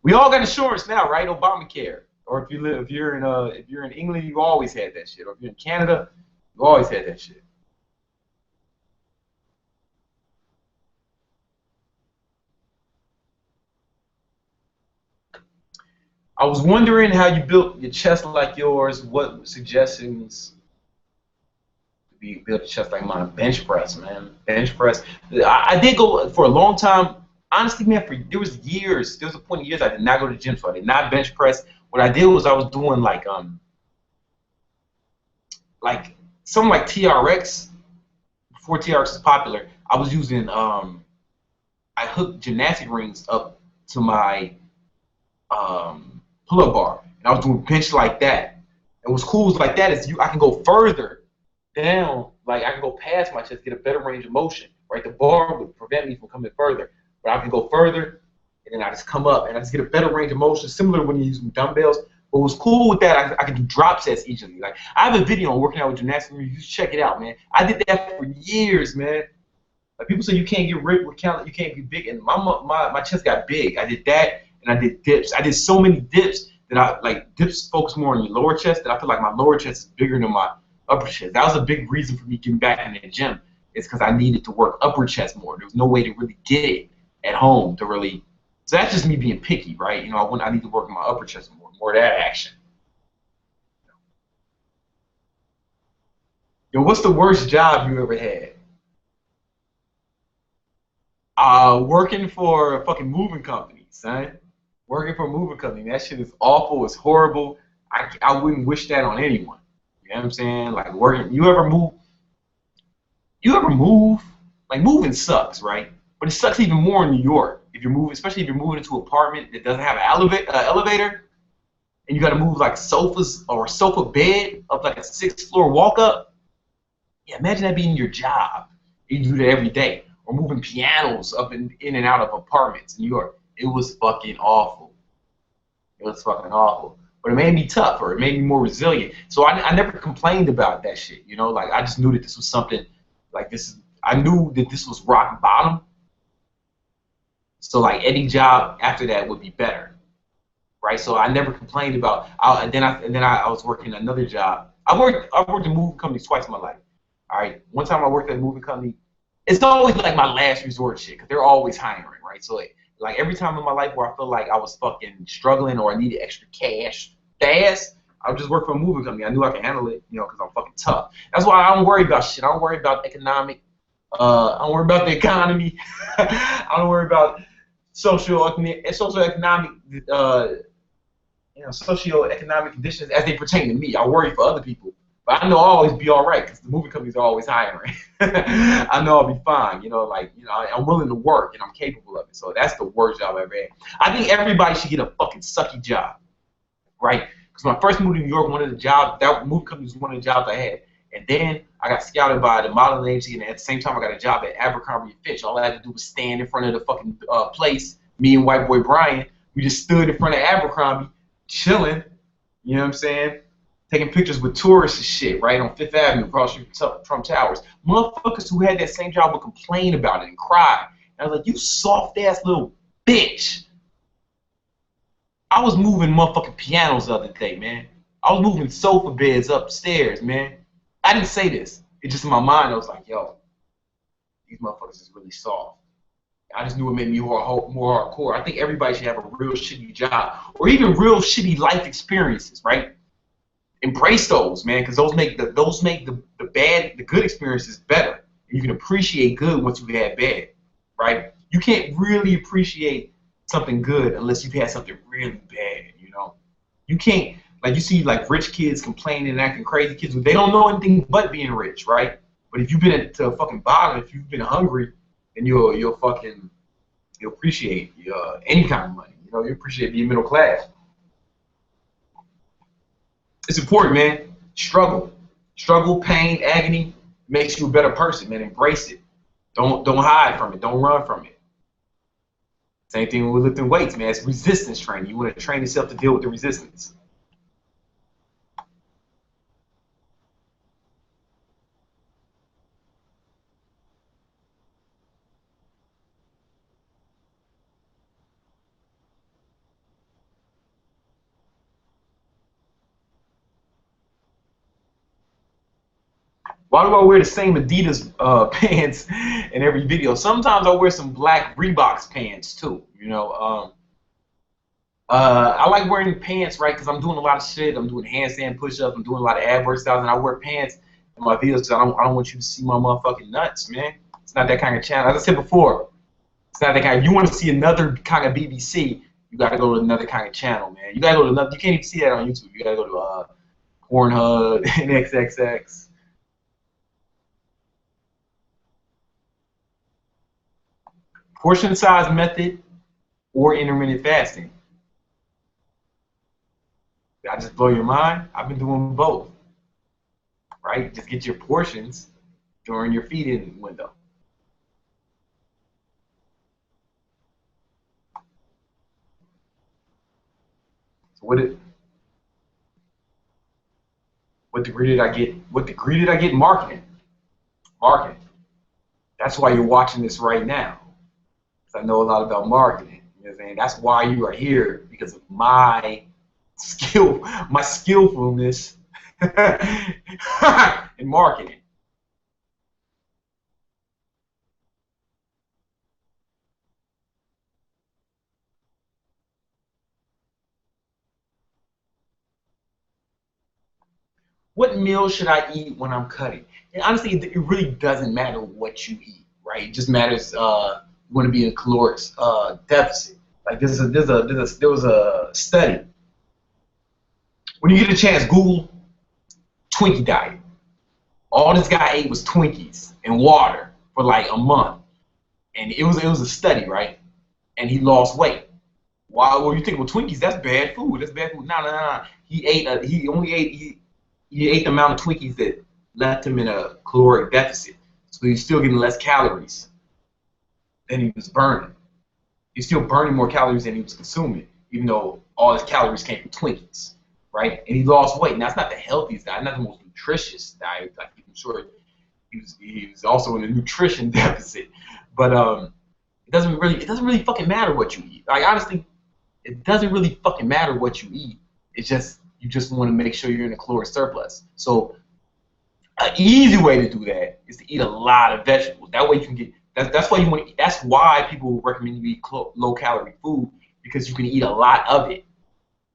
We all got insurance now, right? Obamacare. Or if you're in England, you always had that shit. Or if you're in Canada, you always had that shit. I was wondering how you built your chest like yours. What suggestions to build a chest like mine? Bench press, man. Bench press. I did go for a long time. Honestly, man, there was a point in years I did not go to the gym, so I did not bench press. What I did was I was doing like something like TRX. Before TRX was popular, I was using I hooked gymnastic rings up to my pull-up bar, and I was doing bench like that. And what's cool is like that is I can go further down, like I can go past my chest, get a better range of motion. Right, the bar would prevent me from coming further, but I can go further, and then I just come up, and I just get a better range of motion, similar to when you're using dumbbells. But what's cool with that, I can do drop sets easily. Like I have a video on working out with gymnastics. You should check it out, man. I did that for years, man. Like people say you can't get ripped with count, you can't be big, and my chest got big. I did that. And I did dips. I did so many dips that dips focus more on your lower chest that I feel like my lower chest is bigger than my upper chest. That was a big reason for me getting back in the gym. It's because I needed to work upper chest more. There was no way to really get it at home to really. So that's just me being picky, right? You know, I need to work on my upper chest more of that action. Yo, what's the worst job you ever had? Working for a fucking moving company, son. Working for a moving company, that shit is awful. It's horrible. I wouldn't wish that on anyone. You know what I'm saying? Like working, you ever move? Like moving sucks, right? But it sucks even more in New York if you're moving, especially if you're moving into an apartment that doesn't have an elevator, and you got to move like sofas or a sofa bed up like a 6th floor walk up. Yeah, imagine that being your job. You do that every day, or moving pianos up in and out of apartments in New York. It was fucking awful. It was fucking awful. But it made me tougher. It made me more resilient. So I never complained about that shit. You know, like I just knew that this was something like this. I knew that this was rock bottom. So like any job after that would be better, right? So I never complained about. And then I was working another job. I worked in moving companies twice in my life. All right. One time I worked at a moving company. It's always like my last resort shit because they're always hiring, right? So like every time in my life where I feel like I was fucking struggling or I needed extra cash fast, I would just work for a moving company. I knew I could handle it, you know, because I'm fucking tough. That's why I don't worry about shit. I don't worry about economic. I don't worry about the economy. I don't worry about socioeconomic, socioeconomic conditions as they pertain to me. I worry for other people. But I know I'll always be all right because the movie companies are always hiring. I know I'll be fine. You know, like, you know, I'm willing to work and I'm capable of it. So that's the worst job I've ever had. I think everybody should get a fucking sucky job, right? Because when I first moved to New York, that movie company was one of the jobs I had. And then I got scouted by the modeling agency, and at the same time I got a job at Abercrombie & Fitch. All I had to do was stand in front of the fucking place. Me and white boy Brian, we just stood in front of Abercrombie, chilling. You know what I'm saying? Taking pictures with tourists and shit, right, on 5th Avenue, across from Trump Towers. Motherfuckers who had that same job would complain about it and cry. And I was like, you soft-ass little bitch. I was moving motherfucking pianos the other day, man. I was moving sofa beds upstairs, man. I didn't say this. It's just in my mind. I was like, yo, these motherfuckers is really soft. I just knew it made me more hardcore. I think everybody should have a real shitty job or even real shitty life experiences, right? Embrace those, man, because those make the good experiences better. You can appreciate good once you've had bad, right? You can't really appreciate something good unless you've had something really bad, you know? You can't, like you see like rich kids complaining and acting crazy kids, they don't know anything but being rich, right? But if you've been at the fucking bottom, if you've been hungry, then you'll appreciate any kind of money. You know, you appreciate being middle class. It's important, man. Struggle, pain, agony makes you a better person, man. Embrace it. Don't hide from it. Don't run from it. Same thing with lifting weights, man. It's resistance training. You want to train yourself to deal with the resistance. Why do I wear the same Adidas pants in every video? Sometimes I wear some black Reeboks pants too. You know, I like wearing pants, right? Because I'm doing a lot of shit. I'm doing handstand push-ups. I'm doing a lot of ab workouts, and I wear pants in my videos because I don't want you to see my motherfucking nuts, man. It's not that kind of channel. As I said before, it's not that kind. If you want to see another kind of BBC, you got to go to another kind of channel, man. You got to go to another. You can't even see that on YouTube. You got to go to Pornhub and XXX. Portion size method or intermittent fasting. Did I just blow your mind? I've been doing both. Right? Just get your portions during your feeding window. So what degree did I get? What degree did I get? Marketing. Marketing. That's why you're watching this right now. I know a lot about marketing. You know what I'm saying? That's why you are here, because of my skillfulness in marketing. What meal should I eat when I'm cutting? And honestly, it really doesn't matter what you eat, right? It just matters you want to be in a caloric deficit. Like there was a study. When you get a chance, Google Twinkie diet. All this guy ate was Twinkies and water for like a month, and it was a study, right? And he lost weight. Why? Well, you think, well, Twinkies, that's bad food. That's bad food. No. He ate the amount of Twinkies that left him in a caloric deficit, so he's still getting less calories than he was burning. He's still burning more calories than he was consuming, even though all his calories came from Twinkies, right? And he lost weight. Now, that's not the healthiest diet, not the most nutritious diet. Like, I'm sure he was also in a nutrition deficit, but it doesn't really fucking matter what you eat. Like, honestly, it doesn't really fucking matter what you eat. It's just you just want to make sure you're in a caloric surplus. So an easy way to do that is to eat a lot of vegetables. That way you can get. That's why you want to eat. That's why people recommend you eat low calorie food, because you can eat a lot of it.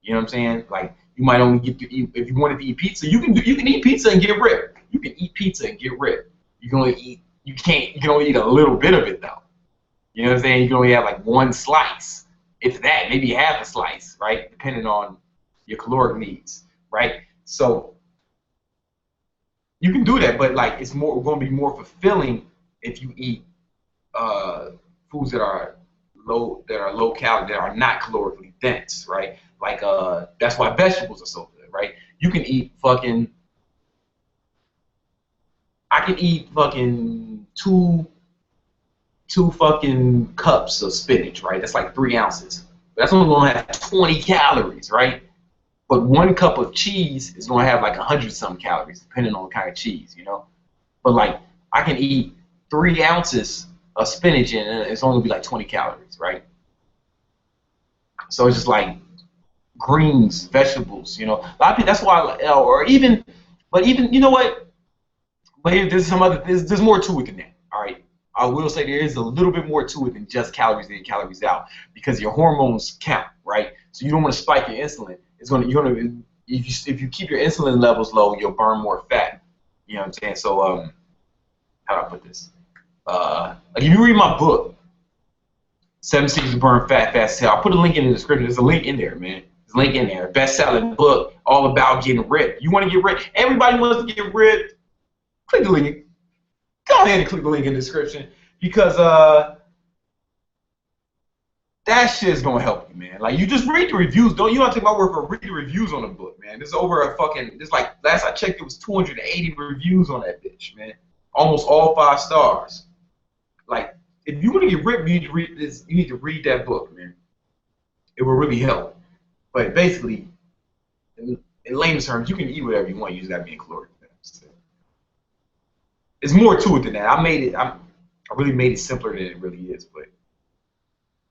You know what I'm saying? Like, you might only get to eat, if you wanted to eat pizza, you can eat pizza and get ripped. You can eat pizza and get ripped. You can only eat a little bit of it though. You know what I'm saying? You can only have like one slice, if that, maybe half a slice, right? Depending on your caloric needs, right? So you can do that, but like it's going to be more fulfilling if you eat foods that are low calorie, that are not calorically dense, right? Like that's why vegetables are so good, right? You can eat I can eat fucking two fucking cups of spinach, right? That's like 3 ounces. But that's only gonna have 20 calories, right? But 1 cup of cheese is gonna have like 100-something calories, depending on the kind of cheese, you know. But like I can eat 3 ounces of spinach and it's only gonna be like 20 calories, right? So it's just like greens, vegetables, you know. A lot of people, that's why, but even you know what? But there's some other, there's more to it than that. All right, I will say there is a little bit more to it than just calories in, calories out, because your hormones count, right? So you don't want to spike your insulin. You're gonna if you keep your insulin levels low, you'll burn more fat. You know what I'm saying? So how do I put this? Like if you read my book, 7 Secrets to Burn Fat Fast Hell, I'll put a link in the description. There's a link in there, man. There's a link in there. Best-selling book, all about getting ripped. You want to get ripped? Everybody wants to get ripped. Click the link. Go ahead and click the link in the description, because that shit is gonna help you, man. Like, you just read the reviews. Don't you want to take my word for it? Read the reviews on the book, man. There's over a fucking. There's like, last I checked, it was 280 reviews on that bitch, man. Almost all 5 stars. Like, if you want to get ripped, you need to read this. You need to read that book, man. It will really help. But basically, in layman's terms, you can eat whatever you want. You just gotta be in caloric deficit. There's more to it than that. I really made it simpler than it really is, but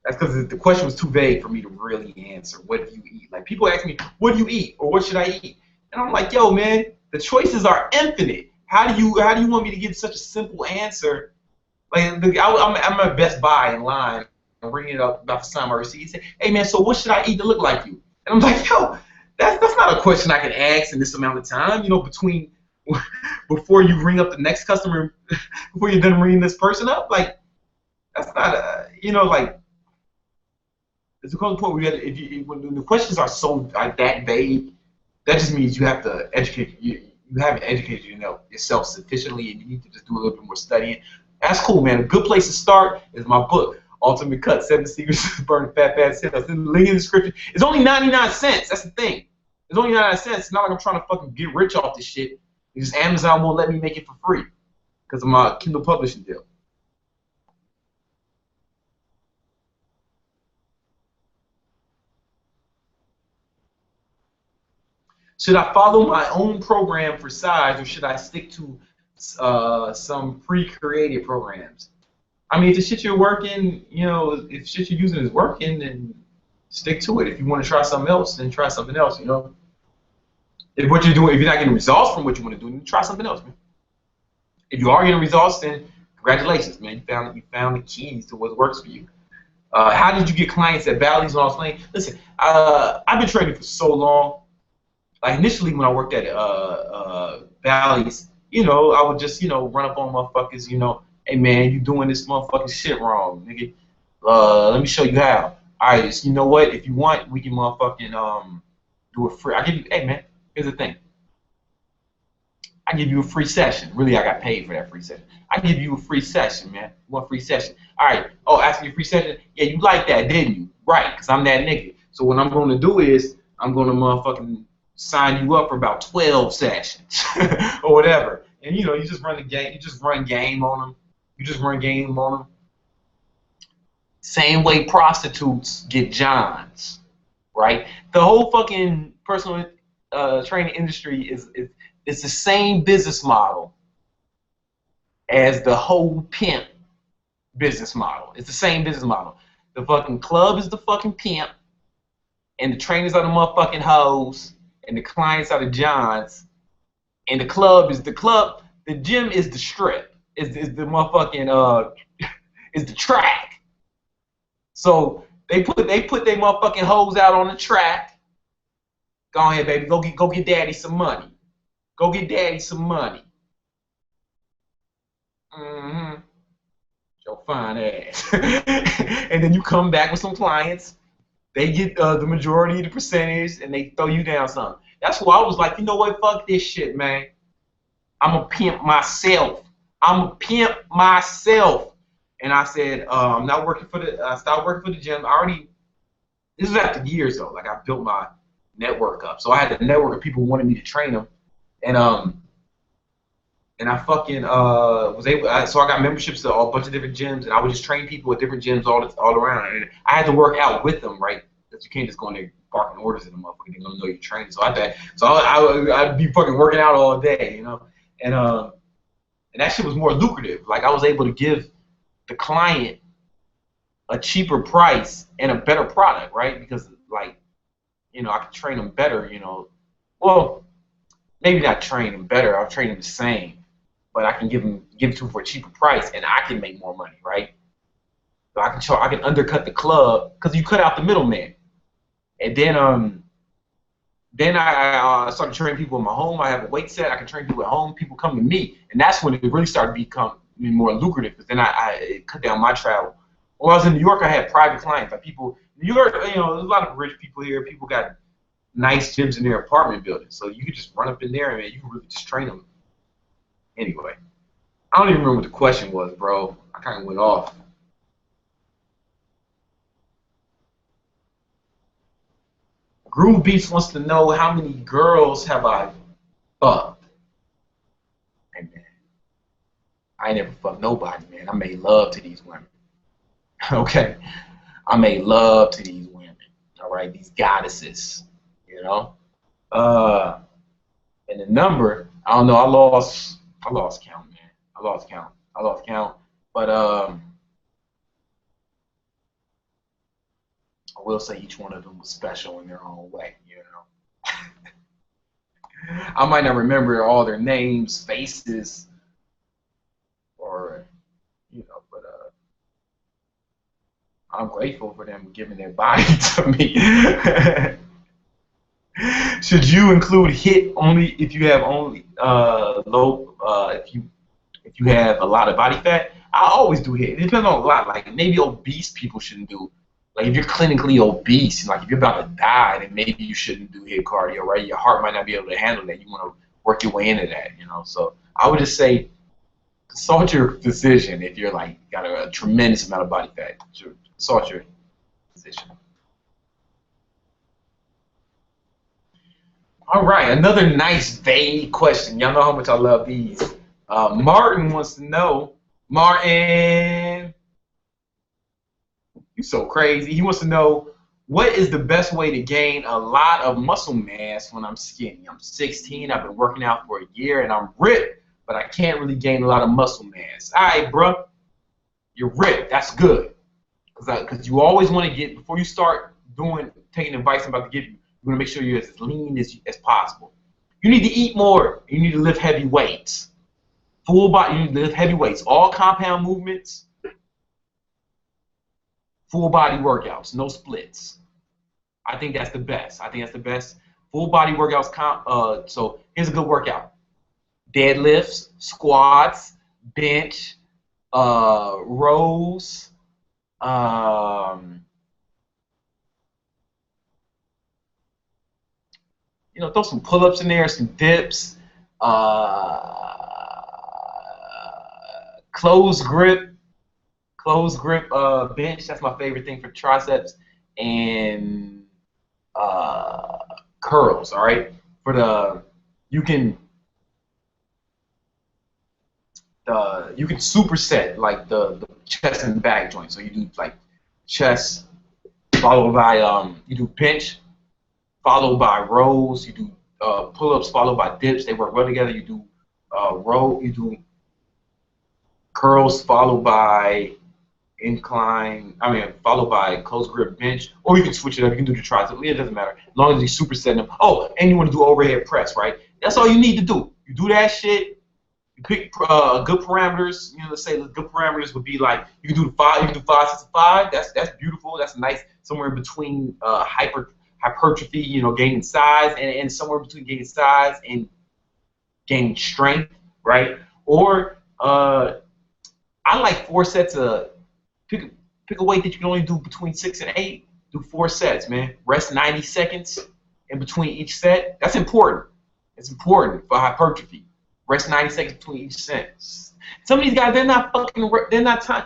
that's because the question was too vague for me to really answer. What do you eat? Like, people ask me, what do you eat, or what should I eat? And I'm like, yo, man, the choices are infinite. How do you want me to give such a simple answer? Like, I'm at Best Buy in line, and ringing it up about to sign my receipt. He said, hey, man, so what should I eat to look like you? And I'm like, yo, that's not a question I can ask in this amount of time. You know, before you ring up the next customer, before you're done ringing this person up, like, that's not a, you know, like, it's a point where when the questions are so that vague, that just means you have to educate you haven't educated yourself sufficiently, and you need to just do a little bit more studying. That's cool, man. A good place to start is my book, Ultimate Cut: 7 Secrets to Burn Fat Fast Cells. The link in the description. It's only 99 cents. That's the thing. It's only 99 cents. It's not like I'm trying to fucking get rich off this shit. It's just Amazon won't let me make it for free because of my Kindle publishing deal. Should I follow my own program for size, or should I stick to some pre-created programs? I mean, if the shit you're working, you know, if shit you're using is working, then stick to it. If you want to try something else, then try something else, you know. If what you're doing, if you're not getting results from what you want to do, then try something else, man. If you are getting results, then congratulations, man. You found the keys to what works for you. How did you get clients at Bally's and all this? Listen, I've been training for so long. Like, initially when I worked at Bally's, you know, I would just, you know, run up on motherfuckers, you know, hey man, you doing this motherfucking shit wrong, nigga. Let me show you how. Alright, so you know what? If you want, we can motherfucking do a free. I give you, hey man, here's the thing. I give you a free session. Really, I got paid for that free session. I give you a free session, man. One free session. Alright, oh, asking you a free session? Yeah, you like that, didn't you? Right, because I'm that nigga. So what I'm going to do is, I'm going to motherfucking sign you up for about 12 sessions or whatever. And, you know, you just run the game. You just run game on them. You just run game on them. Same way prostitutes get Johns, right? The whole fucking personal training industry is the same business model as the whole pimp business model. It's the same business model. The fucking club is the fucking pimp, and the trainers are the motherfucking hoes, and the clients are the Johns, and the club is the club. The gym is the strip. Is the motherfucking is the track. So they put their motherfucking hoes out on the track. Go ahead, baby. Go get daddy some money. Go get daddy some money. Mm-hmm. Your fine ass. And then you come back with some clients. They get the majority of the percentage, and they throw you down something. That's why I was like, you know what? Fuck this shit, man. I'm a pimp myself. I'm a pimp myself. And I said, I'm not working for the. I stopped working for the gym. This was after years though. Like, I built my network up, so I had a network of people who wanted me to train them, and I fucking was able. So I got memberships to a bunch of different gyms, and I would just train people at different gyms all around. And I had to work out with them, right? Because you can't just go in there barking orders at them, motherfucker. They're gonna know you're training. So I'd be fucking working out all day, you know. And that shit was more lucrative. Like, I was able to give the client a cheaper price and a better product, right? Because, like, you know, I could train them better, you know. Well, maybe not train them better. I'll train them the same. but I can give it to them for a cheaper price, and I can make more money, right? So I can undercut the club because you cut out the middleman. And then I started training people in my home. I have a weight set. I can train people at home. People come to me, and that's when it really started to become more lucrative. Because then I cut down my travel. When I was in New York, I had private clients, like people. New York, you know, there's a lot of rich people here. People got nice gyms in their apartment buildings, so you could just run up in there and you can really just train them. Anyway, I don't even remember what the question was, bro. I kind of went off. Groove Beats wants to know how many girls have I fucked. Hey, man, I ain't never fucked nobody, man. I made love to these women. Okay? I made love to these women. All right? These goddesses. You know? And the number, I don't know, I lost count, man. I lost count. But I will say each one of them was special in their own way, you know. I might not remember all their names, faces, or, you know, but I'm grateful for them giving their body to me. Should you include HIIT only if you have only low if you have a lot of body fat? I always do HIIT. It depends on a lot. Like maybe obese people shouldn't do. Like if you're clinically obese, like if you're about to die, then maybe you shouldn't do HIIT cardio, right? Your heart might not be able to handle that. You want to work your way into that, you know. So I would just say consult your physician if you're like got a tremendous amount of body fat. Consult your physician. All right, another nice vague question. Y'all know how much I love these. Martin wants to know, Martin, you so crazy. He wants to know, what is the best way to gain a lot of muscle mass when I'm skinny? I'm 16, I've been working out for a year, and I'm ripped, but I can't really gain a lot of muscle mass. All right, bro, you're ripped. That's good. Because you always want to get, before you start taking advice I'm about to give you, you want to make sure you're as lean as possible. You need to eat more. You need to lift heavy weights. Full body, you need to lift heavy weights. All compound movements, full body workouts, no splits. I think that's the best. Full body workouts. So here's a good workout. Deadlifts, squats, bench, rows, you know, throw some pull-ups in there, some dips, closed grip bench. That's my favorite thing for triceps, and curls. All right, you can superset like the chest and back joint. So you do like chest followed by you do bench followed by rows. You do pull-ups followed by dips. They work well together. You do you do curls followed by followed by closed grip bench, or you can switch it up. You can do the triceps. It doesn't matter as long as you superset them. Oh, and you want to do overhead press, right? That's all you need to do. You do that shit. You pick good parameters. You know, let's say the good parameters would be like you can do 5, 6 to 5. That's beautiful. That's nice. Somewhere in between hypertrophy, you know, gaining size, and somewhere between gaining size and gaining strength, right? Or I like 4 sets of pick a weight that you can only do between 6 and 8. Do 4 sets, man. Rest 90 seconds in between each set. That's important. It's important for hypertrophy. Rest 90 seconds between each set. Some of these guys, they're not time.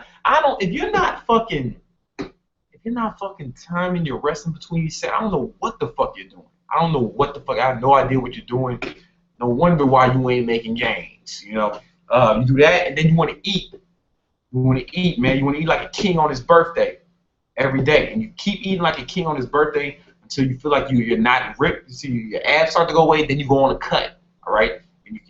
If you're not fucking timing your rest in between each set, I don't know what the fuck you're doing. I have no idea what you're doing. No wonder why you ain't making gains. You know, you do that, and then you want to eat. You want to eat, man. You want to eat like a king on his birthday every day, and you keep eating like a king on his birthday until you feel like you're not ripped. You see your abs start to go away, then you go on a cut, all right?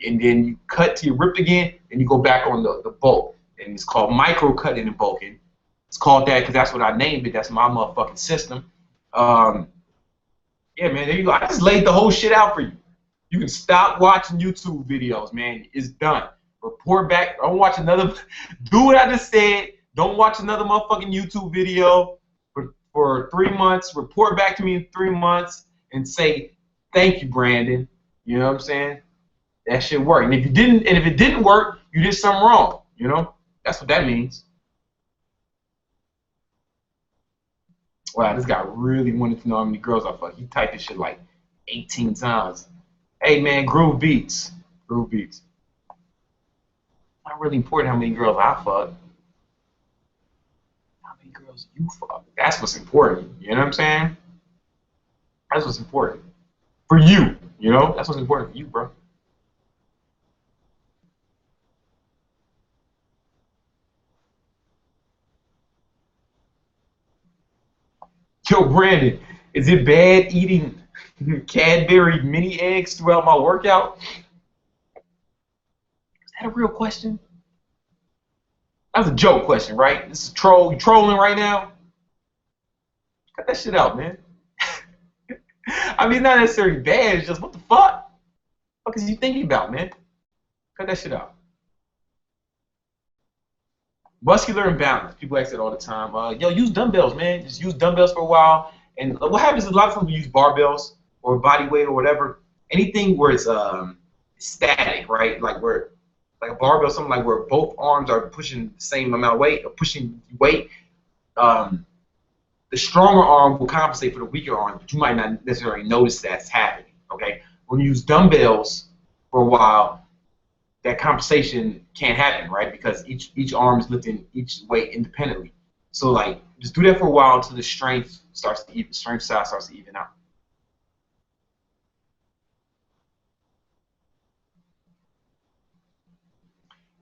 And then you cut till you're ripped again, and you go back on the bulk, and it's called micro cutting and bulking. It's called that because that's what I named it. That's my motherfucking system. Yeah, man, there you go. I just laid the whole shit out for you. You can stop watching YouTube videos, man. It's done. Report back. Don't watch another. Do what I just said. Don't watch another motherfucking YouTube video for 3 months. Report back to me in 3 months and say, thank you, Brandon. You know what I'm saying? That shit worked. And if it didn't work, you did something wrong. You know? That's what that means. Wow, this guy really wanted to know how many girls I fucked. He typed this shit like 18 times. Hey man, groove beats. Groove beats. Not really important how many girls I fuck. How many girls you fuck? That's what's important. You know what I'm saying? That's what's important. For you. You know? That's what's important for you, bro. Yo, Brandon, is it bad eating Cadbury mini eggs throughout my workout? Is that a real question? That's a joke question, right? This is troll. You trolling right now? Cut that shit out, man. I mean, not necessarily bad. It's just what the fuck? What is you thinking about, man? Cut that shit out. Muscular imbalance. People ask it all the time. Yo, use dumbbells, man. Just use dumbbells for a while. And what happens is a lot of times we use barbells or body weight or whatever. Anything where it's static, right? Like a barbell, something like where both arms are pushing the same amount of weight or pushing weight. The stronger arm will compensate for the weaker arm, but you might not necessarily notice that's happening. Okay, when you use dumbbells for a while, that compensation can't happen, right? Because each arm is lifting each weight independently. So like, just do that for a while until the strength size starts to even out.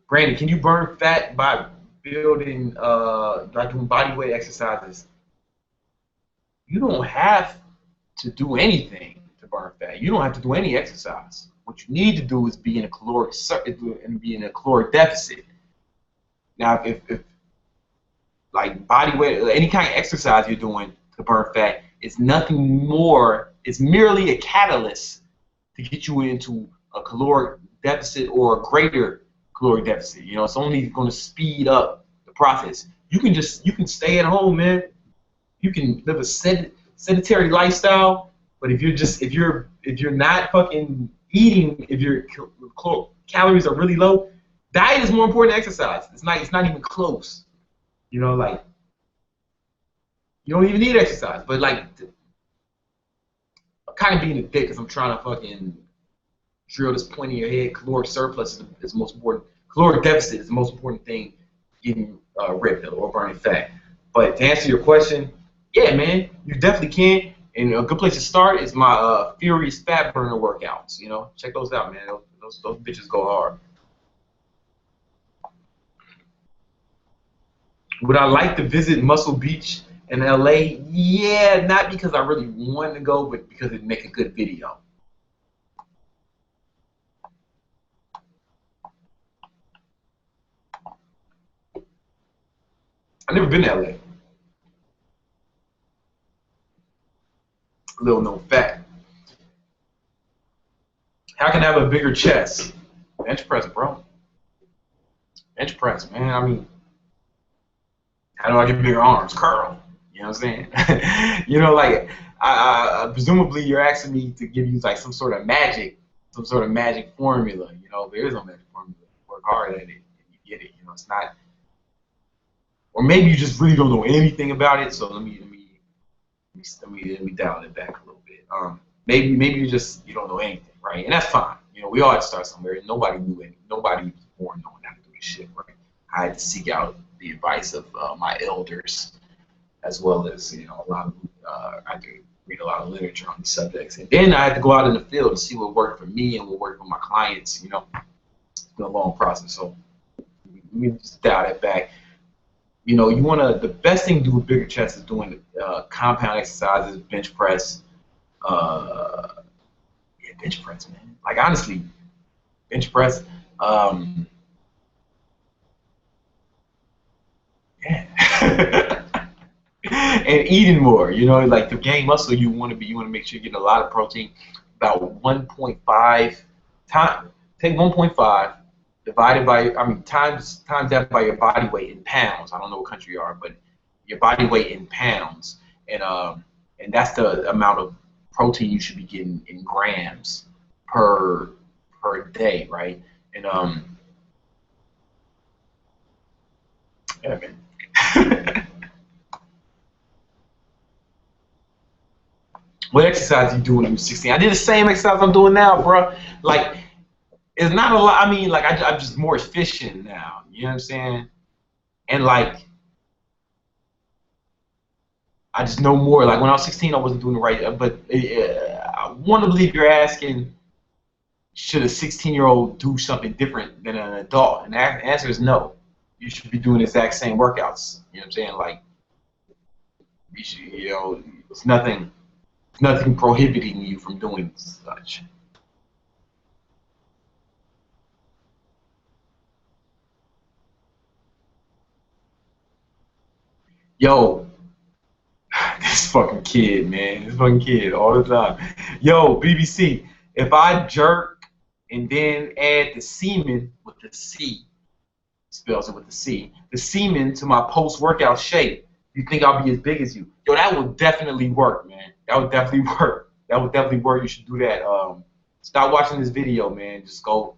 Brandon, can you burn fat by doing body weight exercises? You don't have to do anything to burn fat. You don't have to do any exercise. What you need to do is be in a caloric deficit. Now, if like body weight, any kind of exercise you're doing to burn fat, it's nothing more. It's merely a catalyst to get you into a caloric deficit or a greater caloric deficit. You know, it's only going to speed up the process. You can stay at home, man. You can live a sedentary lifestyle, but if you're not fucking eating, if your calories are really low, diet is more important than exercise. It's not even close. You know, like you don't even need exercise. But like, I'm kind of being a dick because I'm trying to fucking drill this point in your head. Caloric surplus is the most important. Caloric deficit is the most important thing getting ripped or burning fat. But to answer your question, yeah, man, you definitely can. And a good place to start is my Furious Fat Burner workouts. You know, check those out, man. Those bitches go hard. Would I like to visit Muscle Beach in LA? Yeah, not because I really wanted to go, but because it'd make a good video. I've never been to LA. Little known fact. How can I have a bigger chest? Bench press, bro. Bench press, man. I mean, how do I get bigger arms? Curl. You know what I'm saying? You know, like, presumably you're asking me to give you like some sort of magic formula. You know, there is no magic formula. Work hard at it, and you get it. You know, it's not. Or maybe you just really don't know anything about it. So let me dial it back a little bit. Maybe you don't know anything, right? And that's fine. You know, we all had to start somewhere. Nobody knew anything. Nobody was born knowing how to do this shit, right? I had to seek out the advice of my elders, as well as I had to read a lot of literature on these subjects, and then I had to go out in the field and see what worked for me and what worked for my clients. You know, it's been a long process. So let me just dial that back. You know, the best thing to do with bigger chest is doing compound exercises, bench press. Yeah, bench press, man. Like, honestly, bench press. Yeah. And eating more. You know, like to gain muscle, you want to make sure you get a lot of protein. About 1.5 time. Take 1.5 divided by, I mean, times that by your body weight in pounds. I don't know what country you are, but your body weight in pounds, and that's the amount of protein you should be getting in grams per day, right? And yeah, man. What exercise you doing when you were 16? I did the same exercise I'm doing now, bro. Like, it's not a lot. I mean, like, I'm just more efficient now. You know what I'm saying? And like, I just know more. Like when I was 16, I wasn't doing the right. But I want to believe you're asking, should a 16-year-old do something different than an adult? And the answer is no. You should be doing the exact same workouts. You know what I'm saying? Like, you should, it's nothing prohibiting you from doing such. Yo, this fucking kid, man. This fucking kid all the time. Yo, BBC, if I jerk and then add the semen with the C, spells it with the semen to my post-workout shape, you think I'll be as big as you? Yo, that would definitely work, man. That would definitely work. That would definitely work. You should do that. Stop watching this video, man. Just go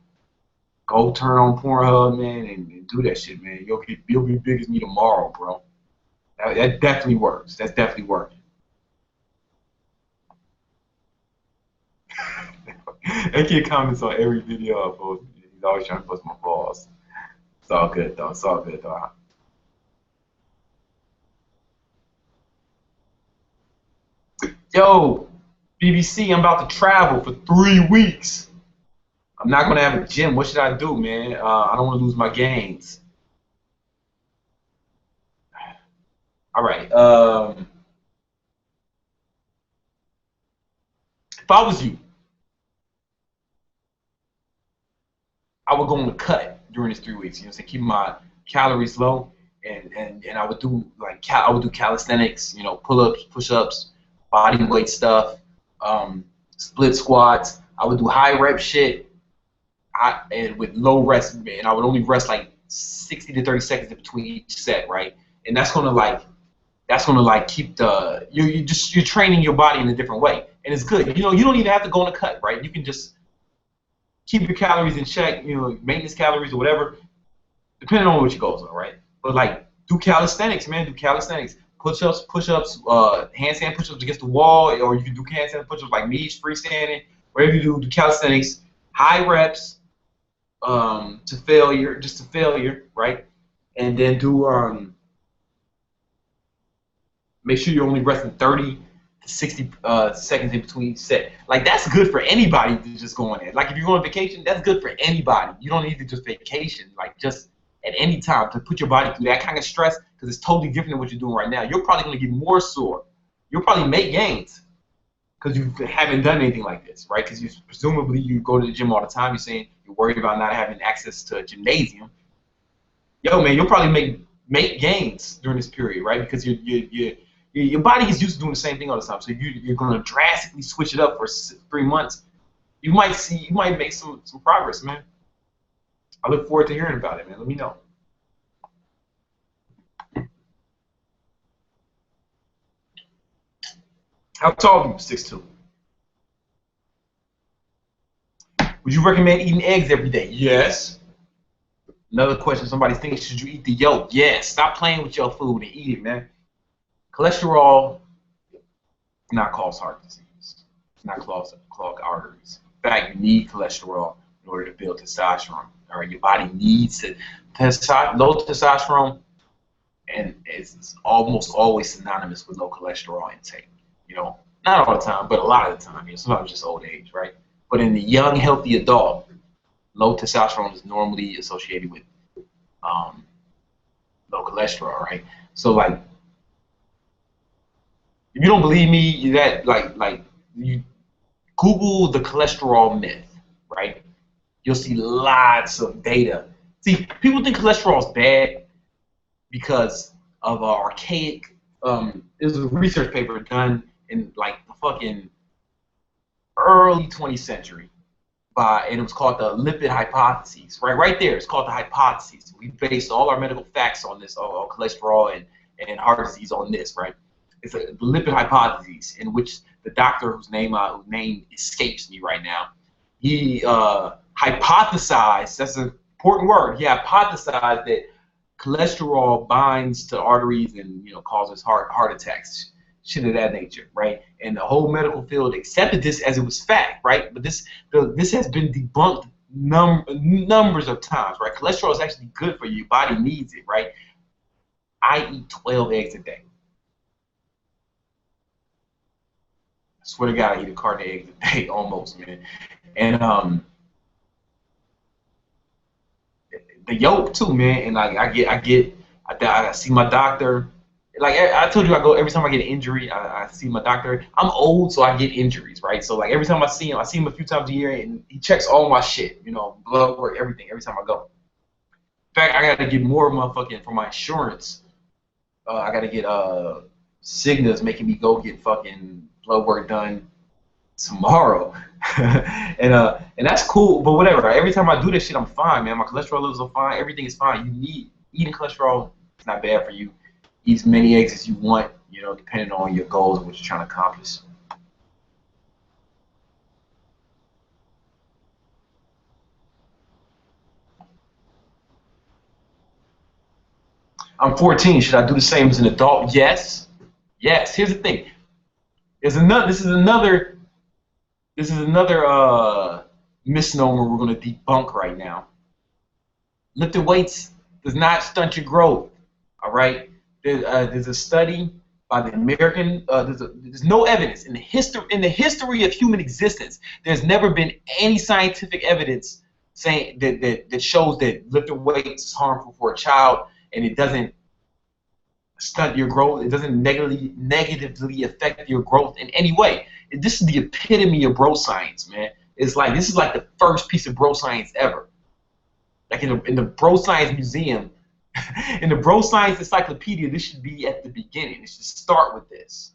turn on Pornhub, man, and do that shit, man. You'll be big as me tomorrow, bro. That definitely works. That's definitely working. That kid comments on every video I post. He's always trying to post my balls. It's all good though. It's all good though. Yo, BBC, I'm about to travel for 3 weeks. I'm not gonna have a gym. What should I do, man? I don't want to lose my gains. All right. If I was you, I would go on the cut during these 3 weeks. You know, so keep my calories low, and I would do like I would do calisthenics. You know, pull-ups, push-ups, body weight stuff, split squats. I would do high rep shit, and with low rest, and I would only rest like 60 to 30 seconds in between each set, right? And that's gonna like keep you're training your body in a different way, and it's good. You know, you don't even have to go on a cut, right? You can just keep your calories in check, you know, maintenance calories or whatever, depending on what your goals are, right? But like, do calisthenics, man. Do calisthenics, push-ups, handstand push-ups against the wall, or you can do handstand push-ups like me, freestanding. Whatever you do calisthenics, high reps, to failure, just to failure, right? And then do make sure you're only resting 30 to 60 seconds in between each set. Like, that's good for anybody to just go on there. Like, if you're going on vacation, that's good for anybody. You don't need to just vacation. Like, just at any time to put your body through that kind of stress, because it's totally different than what you're doing right now. You're probably going to get more sore. You'll probably make gains because you haven't done anything like this, right? Because presumably you go to the gym all the time. You're saying you're worried about not having access to a gymnasium. Yo, man, you'll probably make gains during this period, right? Because your body is used to doing the same thing all the time. So you're going to drastically switch it up for 3 months. You might make some progress, man. I look forward to hearing about it, man. Let me know. How tall are you? 6'2". Would you recommend eating eggs every day? Yes. Another question somebody's thinking, should you eat the yolk? Yes. Stop playing with your food and eat it, man. Cholesterol does not cause heart disease. It's not clog arteries. In fact, you need cholesterol in order to build testosterone. All right, your body needs low testosterone, and it's almost always synonymous with low cholesterol intake. You know, not all the time, but a lot of the time. You know, sometimes just old age, right? But in the young, healthy adult, low testosterone is normally associated with low cholesterol, right? So, like, if you don't believe me, that like you Google the cholesterol myth, right? You'll see lots of data. See, people think cholesterol is bad because of archaic. There's a research paper done in like the fucking early 20th century and it was called the lipid hypotheses. Right there, it's called the hypotheses. We based all our medical facts on this, on cholesterol and heart disease on this, right? It's the lipid hypotheses, in which the doctor whose name escapes me right now, he hypothesized. That's an important word. He hypothesized that cholesterol binds to arteries and causes heart attacks, shit of that nature, right? And the whole medical field accepted this as it was fact, right? But this has been debunked numbers of times, right? Cholesterol is actually good for you. Your body needs it, right? I eat 12 eggs a day. I swear to God, I eat a carton of eggs a day, almost, man. And the yolk too, man. And like I see my doctor. Like I told you, I go every time I get an injury. I see my doctor. I'm old, so I get injuries, right? So like every time I see him a few times a year, and he checks all my shit, blood work, everything. Every time I go. In fact, I got to get more motherfucking for my insurance. I got to get Cigna's making me go get fucking blood work done tomorrow. and that's cool, but whatever. Right? Every time I do this shit, I'm fine, man. My cholesterol levels are fine. Everything is fine. Eating cholesterol. It's not bad for you. Eat as many eggs as you want, depending on your goals and what you're trying to accomplish. I'm 14. Should I do the same as an adult? Yes. Yes. Here's the thing. This is another misnomer we're going to debunk right now. Lifting weights does not stunt your growth. All right. There's a study by the American. There's no evidence in the history of human existence. There's never been any scientific evidence saying that shows that lifting weights is harmful for a child, and it doesn't stunt your growth. It doesn't negatively affect your growth in any way. This is the epitome of bro science, man. This is like the first piece of bro science ever. Like in the bro science museum, in the bro science encyclopedia, this should be at the beginning. It should start with this.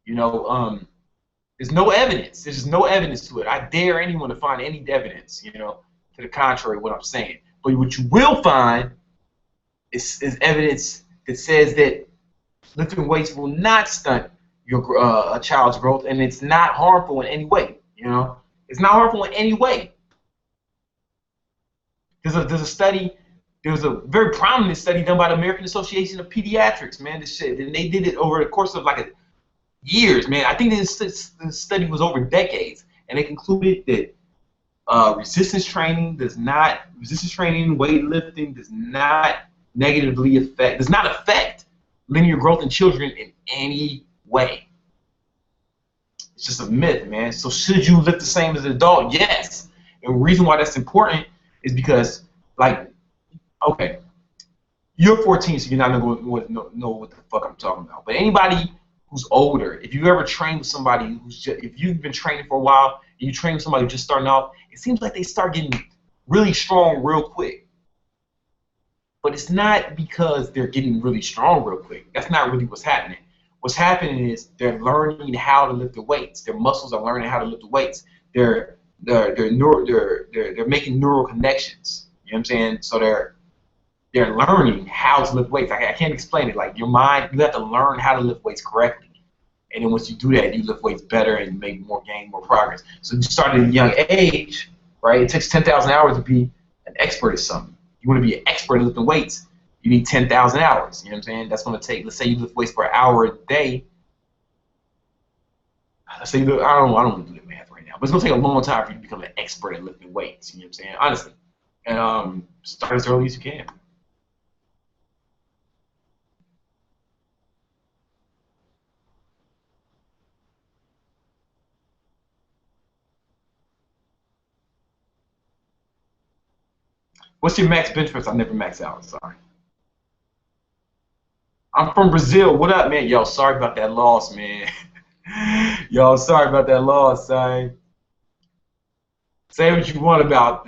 There's no evidence. There's just no evidence to it. I dare anyone to find any evidence, to the contrary of what I'm saying. But what you will find is evidence that says that lifting weights will not stunt your a child's growth, and it's not harmful in any way. It's not harmful in any way. There's a study. There was a very prominent study done by the American Association of Pediatrics, man. This shit, and they did it over the course of years, man. I think this study was over decades, and they concluded that resistance training, weightlifting does not affect linear growth in children in any way. It's just a myth, man. So should you lift the same as an adult? Yes. And the reason why that's important is because, okay, you're 14, so you're not going to know what the fuck I'm talking about. But anybody who's older, if you ever trained with somebody if you've been training for a while, and you train with somebody who's just starting out, it seems like they start getting really strong real quick. But it's not because they're getting really strong real quick. That's not really what's happening. What's happening is they're learning how to lift the weights. Their muscles are learning how to lift the weights. They're making neural connections. You know what I'm saying? So they're learning how to lift weights. I can't explain it. Like your mind, you have to learn how to lift weights correctly. And then once you do that, you lift weights better and make more progress. So you start at a young age, right? It takes 10,000 hours to be an expert at something. You want to be an expert at lifting weights, you need 10,000 hours. You know what I'm saying? That's going to take, let's say you lift weights for an hour a day. Let's say I don't want to do the math right now, but it's going to take a long time for you to become an expert at lifting weights. You know what I'm saying? Honestly. And start as early as you can. What's your max bench press? I never max out. Sorry. I'm from Brazil. What up, man? Yo, sorry about that loss, man. Yo, sorry about that loss, son. Say what you want about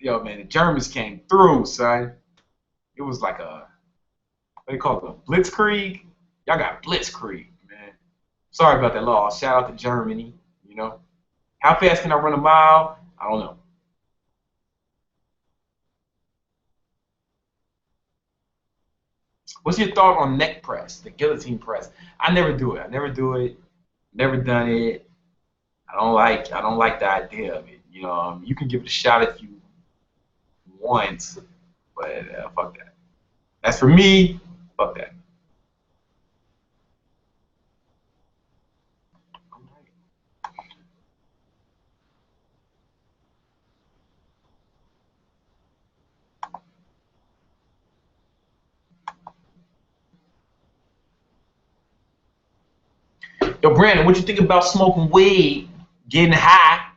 yo, man. The Germans came through, son. It was like what do you call it? A blitzkrieg. Y'all got blitzkrieg, man. Sorry about that loss. Shout out to Germany. How fast can I run a mile? I don't know. What's your thought on neck press, the guillotine press? I never do it. I never do it. Never done it. I don't like the idea of it. You know, you can give it a shot if you want, but fuck that. As for me, fuck that. Yo, Brandon, what you think about smoking weed, getting high,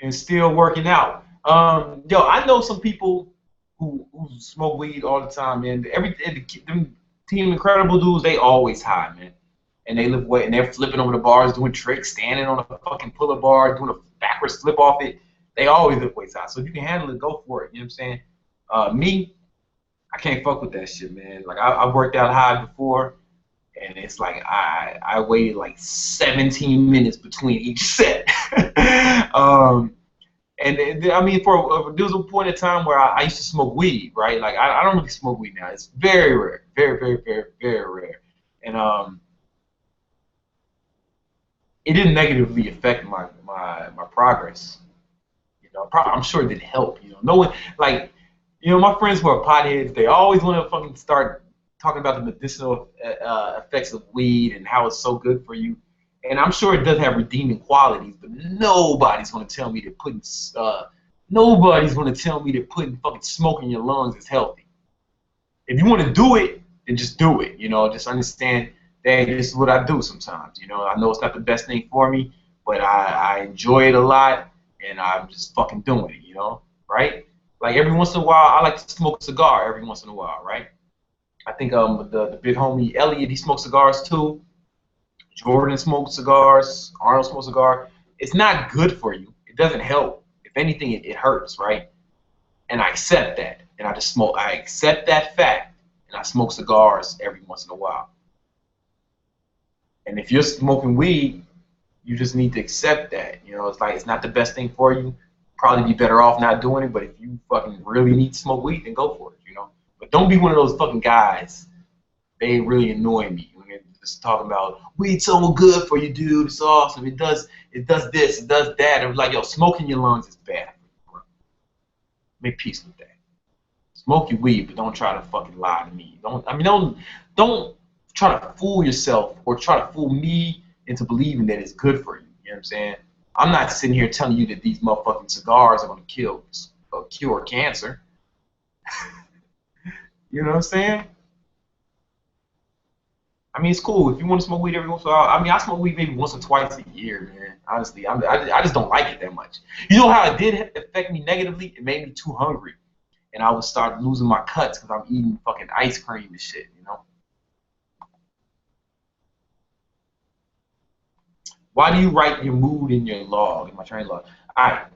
and still working out? Yo, I know some people who smoke weed all the time, man. Them Team Incredible dudes, they always high, man. And they lift weight, and they're flipping over the bars, doing tricks, standing on a fucking pull-up bar, doing a backwards flip off it. They always lift weights high. So if you can handle it, go for it. You know what I'm saying? Me, I can't fuck with that shit, man. Like I've worked out high before. And it's like I waited like 17 minutes between each set. I mean, there was a point in time where I used to smoke weed, right? Like I don't really smoke weed now. It's very rare, very, very, very, very rare. And it didn't negatively affect my progress. You know, I'm sure it did help. You know, no one like, you know, my friends who are potheads, they always want to fucking start talking about the medicinal effects of weed and how it's so good for you. And I'm sure it does have redeeming qualities, but nobody's going to tell me that putting fucking smoke in your lungs is healthy. If you want to do it, then just do it. You know, just understand that this is what I do sometimes. You know, I know it's not the best thing for me, but I enjoy it a lot, and I'm just fucking doing it. You know, right? Like every once in a while, I like to smoke a cigar every once in a while, right? I think the big homie Elliot, he smokes cigars too. Jordan smokes cigars. Arnold smokes cigar. It's not good for you. It doesn't help. If anything, it hurts, right? And I accept that, and I just smoke. I accept that fact, and I smoke cigars every once in a while. And if you're smoking weed, you just need to accept that. You know, it's like it's not the best thing for you. Probably be better off not doing it. But if you fucking really need to smoke weed, then go for it. You know. But don't be one of those fucking guys. They really annoy me when they're just talking about weed's so good for you, dude. It's awesome. It does this, it does that. And like, yo, smoking your lungs is bad. Bro. Make peace with that. Smoke your weed, but don't try to fucking lie to me. Don't try to fool yourself or try to fool me into believing that it's good for you. You know what I'm saying? I'm not sitting here telling you that these motherfucking cigars are gonna cure cancer. You know what I'm saying? I mean, it's cool if you want to smoke weed every once in a while. I mean, I smoke weed maybe once or twice a year, man. Honestly, I just don't like it that much. You know how it did affect me negatively? It made me too hungry, and I would start losing my cuts because I'm eating fucking ice cream and shit. You know? Why do you write your mood in your log, in my training log? I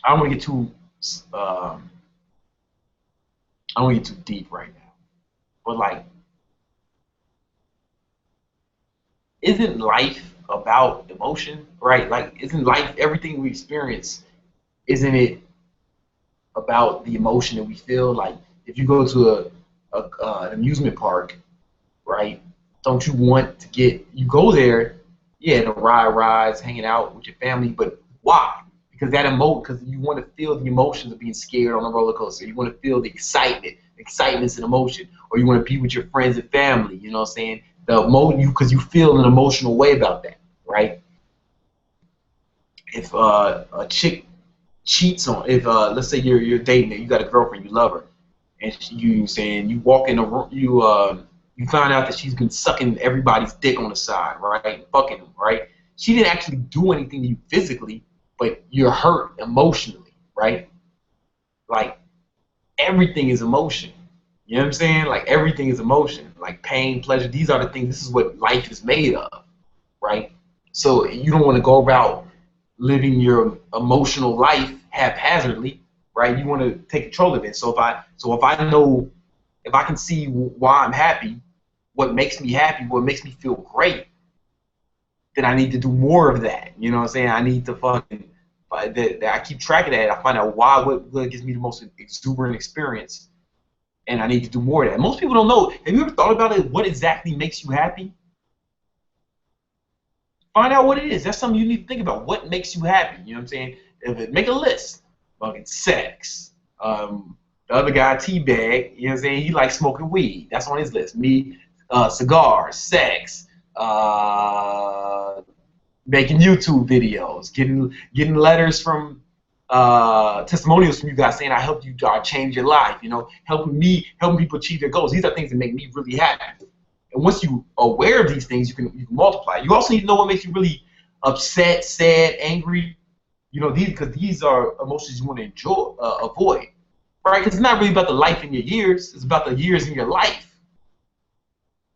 don't want to get too um, I don't want to get too deep right now, but like, isn't life about emotion, right? Like, isn't life everything we experience? Isn't it about the emotion that we feel? Like, if you go to an amusement park, right? Don't you want to you go there, yeah, to ride rides, hanging out with your family, but why? Because because you want to feel the emotions of being scared on a roller coaster. You want to feel the excitement's an emotion, or you want to be with your friends and family. You know what I'm saying? Because you feel an emotional way about that, right? If a chick cheats on, if let's say you're dating her, you got a girlfriend, you love her, and you walk in a room, you find out that she's been sucking everybody's dick on the side, right? Fucking them, right? She didn't actually do anything to you physically, but you're hurt emotionally, right? Like, everything is emotion. You know what I'm saying? Like, everything is emotion. Like, pain, pleasure, these are the things, this is what life is made of, right? So you don't want to go about living your emotional life haphazardly, right? You want to take control of it. So if I can see why I'm happy, what makes me happy, what makes me feel great, then I need to do more of that. You know what I'm saying? I need to fucking that I keep track of that. I find out what gives me the most exuberant experience, and I need to do more of that. Most people don't know. Have you ever thought about it? What exactly makes you happy? Find out what it is. That's something you need to think about. What makes you happy? You know what I'm saying? Make a list. Fucking sex. The other guy, T-Bag, you know what I'm saying? He likes smoking weed. That's on his list. Me, cigars, sex, making YouTube videos, getting letters from testimonials from you guys saying I helped you change your life. You know, helping people achieve their goals. These are things that make me really happy. And once you are aware of these things, you can multiply. You also need to know what makes you really upset, sad, angry. You know, because these are emotions you want to avoid, right? Because it's not really about the life in your years. It's about the years in your life.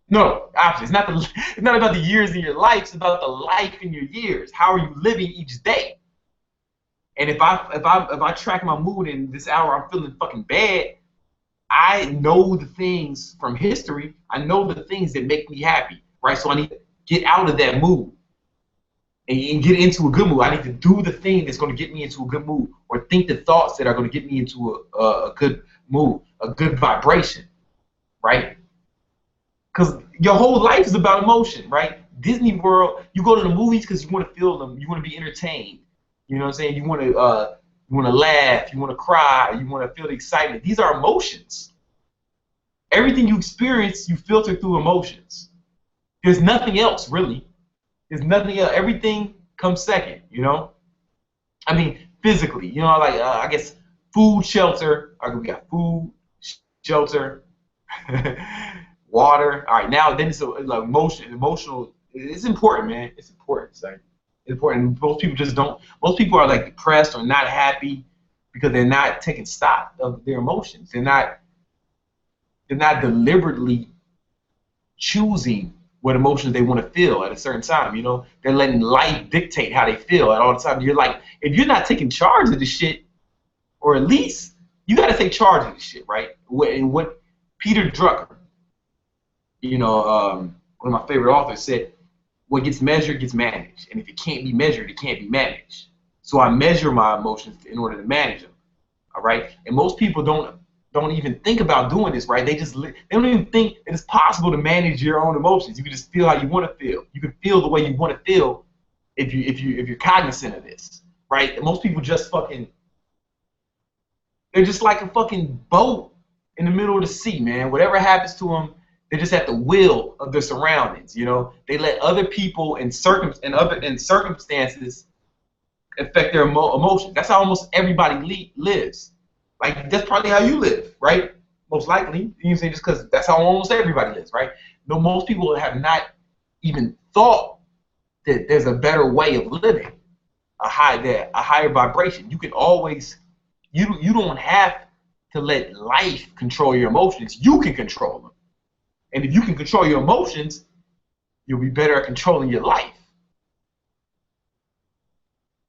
No, obviously, it's not about the years in your life. It's about the life in your years. How are you living each day? And if I track my mood in this hour, I'm feeling fucking bad. I know the things from history. I know the things that make me happy, right? So I need to get out of that mood and get into a good mood. I need to do the thing that's going to get me into a good mood, or think the thoughts that are going to get me into a good mood, a good vibration, right? Because your whole life is about emotion, right? Disney World, you go to the movies because you want to feel them, you want to be entertained. You know what I'm saying? You want to laugh, you want to cry, you want to feel the excitement. These are emotions. Everything you experience, you filter through emotions. There's nothing else, really. There's nothing else. Everything comes second, you know? I mean, physically, you know, like, I guess food, shelter. Okay, we got food, shelter, water. All right, now then it's like emotional. It's important, man. It's important. It's like, important. Most people just don't. Most people are like depressed or not happy because they're not taking stock of their emotions. They're not deliberately choosing what emotions they want to feel at a certain time. You know, they're letting life dictate how they feel at all the time. You're like, if you're not taking charge of this shit, or at least you got to take charge of this shit, right? And what Peter Drucker, you know, one of my favorite authors, said, what gets measured gets managed, and if it can't be measured, it can't be managed. So I measure my emotions in order to manage them. All right, and most people don't even think about doing this, right? They don't even think it is possible to manage your own emotions. You can just feel how you want to feel. You can feel the way you want to feel if you're cognizant of this, right? And most people just they're just like a fucking boat in the middle of the sea, man. Whatever happens to them, they're just at the will of their surroundings. You know, they let other people and circumstances affect their emotions. That's how almost everybody lives. Like, that's probably how you live, right? Most likely. You know what I'm saying? Just because that's how almost everybody lives, right? No, most people have not even thought that there's a better way of living, a higher vibration. You can always, you don't have to let life control your emotions. You can control them. And if you can control your emotions, you'll be better at controlling your life.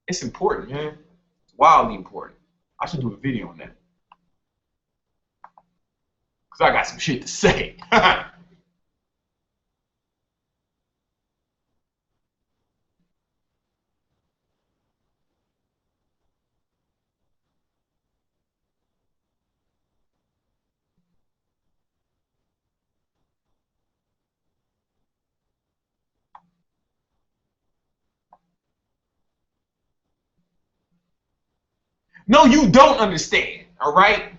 It's important, man. It's wildly important. I should do a video on that. Because I got some shit to say. No, you don't understand, all right?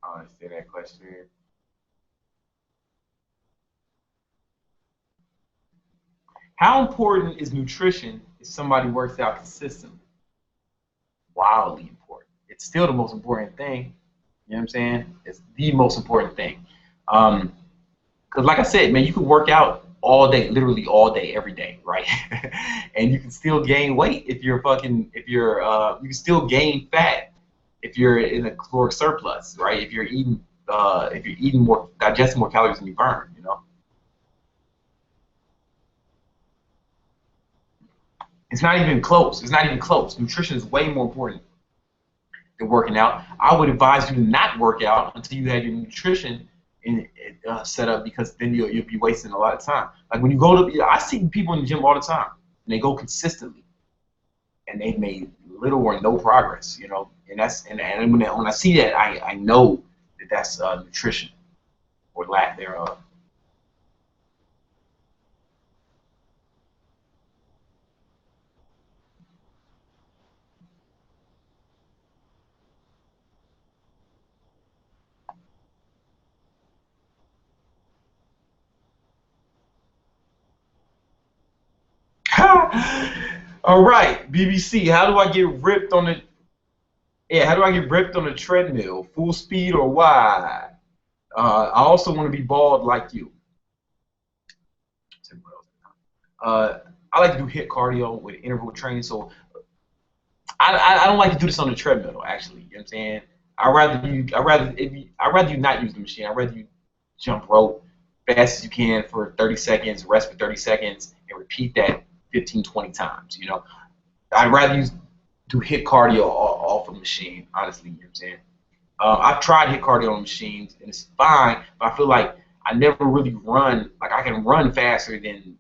I understand that question. How important is nutrition if somebody works out consistently? Wildly important. It's still the most important thing. You know what I'm saying? It's the most important thing. Because like I said, man, you can work out all day, literally all day, every day, right? And you can still gain weight you can still gain fat if you're in a caloric surplus, right? If you're eating more, digesting more calories than you burn, you know? It's not even close. It's not even close. Nutrition is way more important than working out. I would advise you to not work out until you have your nutrition set up, because then you'll be wasting a lot of time. Like when you go to, I see people in the gym all the time, and they go consistently, and they've made little or no progress, you know. And that's and when I see that, I know that that's nutrition or lack thereof. All right, BBC. How do I get ripped on the How do I get ripped on the treadmill? Full speed or wide? I also want to be bald like you. I like to do HIIT cardio with interval training, so I don't like to do this on the treadmill. Actually, you know what I'm saying? I'd rather you not use the machine. I'd rather you jump rope fast as you can for 30 seconds, rest for 30 seconds, and repeat that 15, 20 times. You know, I'd rather you do HIIT cardio off a machine. Honestly, you know what I'm saying? I've tried HIIT cardio on machines and it's fine, but I feel like I never really run. Like I can run faster than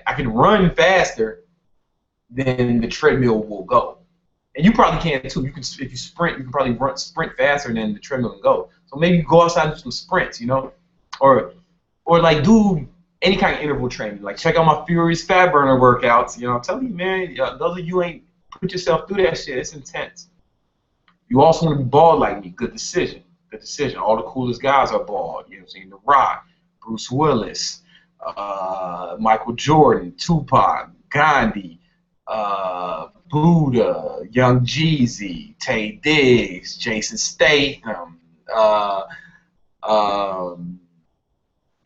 I can run faster than the treadmill will go. And you probably can too. You can, if you sprint, you can probably sprint faster than the treadmill can go. So maybe go outside and do some sprints, you know, or like do any kind of interval training. Like check out my Furious Fat Burner workouts. You know, I'm telling you, man, those of you ain't put yourself through that shit. It's intense. You also want to be bald like me. Good decision. Good decision. All the coolest guys are bald. You know what I'm saying? The Rock, Bruce Willis, Michael Jordan, Tupac, Gandhi, Buddha, Young Jeezy, Tay Diggs, Jason Statham,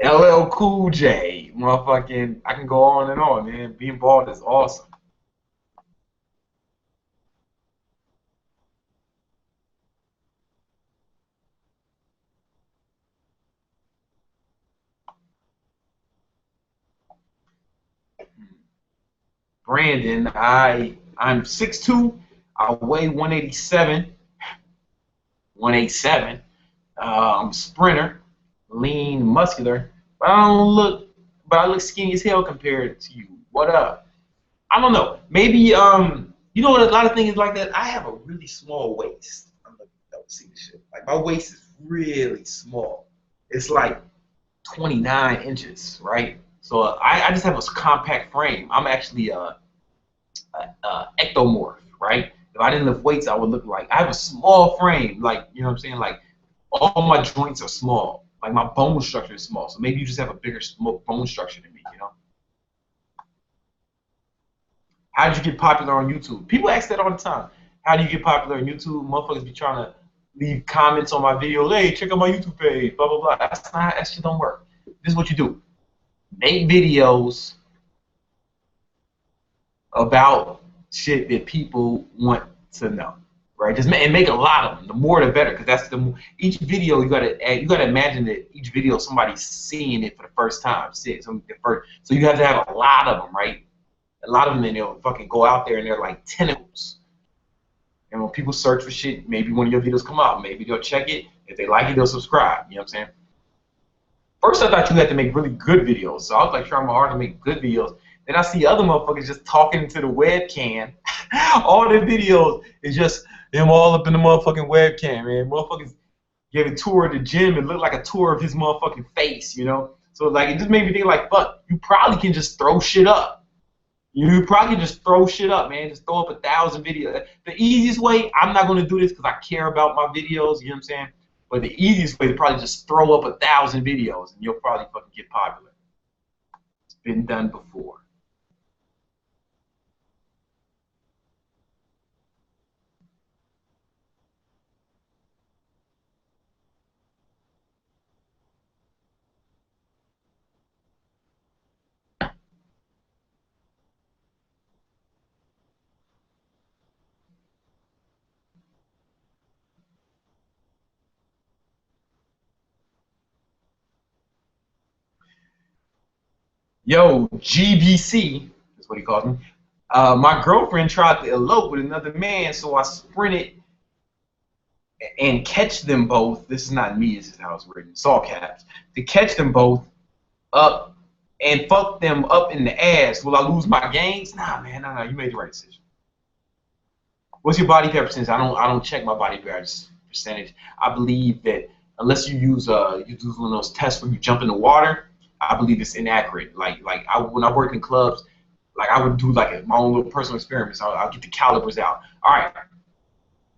LL Cool J, motherfucking, I can go on and on, man. Being bald is awesome. Brandon, I'm 6'2", I weigh 187, 187. I'm a sprinter, lean, muscular, but I look skinny as hell compared to you. What up? I don't know. Maybe you know what? A lot of things like that. I have a really small waist. I'm looking to see this shit. Like my waist is really small. It's like 29 inches, right? So I just have a compact frame. I'm actually ectomorph, right? If I didn't lift weights, I would look like I have a small frame. Like, you know what I'm saying? Like all my joints are small. Like my bone structure is small. So maybe you just have a bigger bone structure than me, you know? How did you get popular on YouTube? People ask that all the time. How do you get popular on YouTube? Motherfuckers be trying to leave comments on my videos. Hey, check out my YouTube page, blah, blah, blah. That's not, that shit don't work. This is what you do. Make videos about shit that people want to know, right? And make a lot of them. The more, the better, because that's each video you gotta imagine that each video somebody's seeing it for the first time. So you have to have a lot of them, right? A lot of them, and they'll fucking go out there and they're like tentacles. And when people search for shit, maybe one of your videos come out. Maybe they'll check it. If they like it, they'll subscribe. You know what I'm saying? First, I thought you had to make really good videos. So I was like trying my hard to make good videos. Then I see other motherfuckers just talking to the webcam. All their videos is just them all up in the motherfucking webcam, man. Motherfuckers gave a tour of the gym and looked like a tour of his motherfucking face, you know? So like it just made me think like, fuck, you probably can just throw shit up. You probably just throw shit up, man. Just throw up 1,000 videos. The easiest way, I'm not going to do this because I care about my videos, you know what I'm saying? But the easiest way to probably just throw up 1,000 videos and you'll probably fucking get popular. It's been done before. Yo, GBC, that's what he calls me. My girlfriend tried to elope with another man, so I sprinted and catch them both. This is not me. This is how it's written. It's all caps. To catch them both up and fuck them up in the ass. Will I lose my gains? Nah, man. Nah. You made the right decision. What's your body fat percentage? I don't check my body fat percentage. I believe that unless you use one of those tests where you jump in the water, I believe it's inaccurate. When I worked in clubs, like I would do like my own little personal experiments. I'll get the calibers out. All right,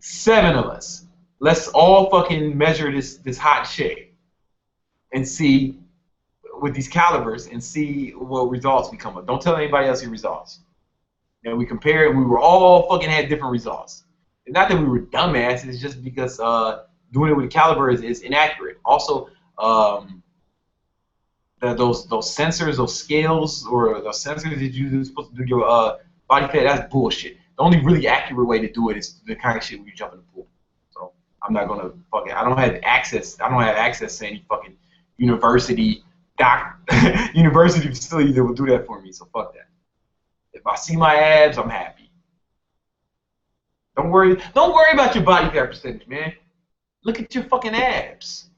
7 of us. Let's all fucking measure this hot chick and see with these calibers and see what results we come up. Don't tell anybody else your results. And we compared, and we were all fucking had different results. It's not that we were dumbasses, it's just because doing it with a caliber is inaccurate. Also, those sensors, those scales, or those sensors that you're supposed to do your body fat, that's bullshit. The only really accurate way to do it is the kind of shit where you jump in the pool. So I'm not gonna fucking. I don't have access to any fucking university facility that will do that for me. So fuck that. If I see my abs, I'm happy. Don't worry about your body fat percentage, man. Look at your fucking abs.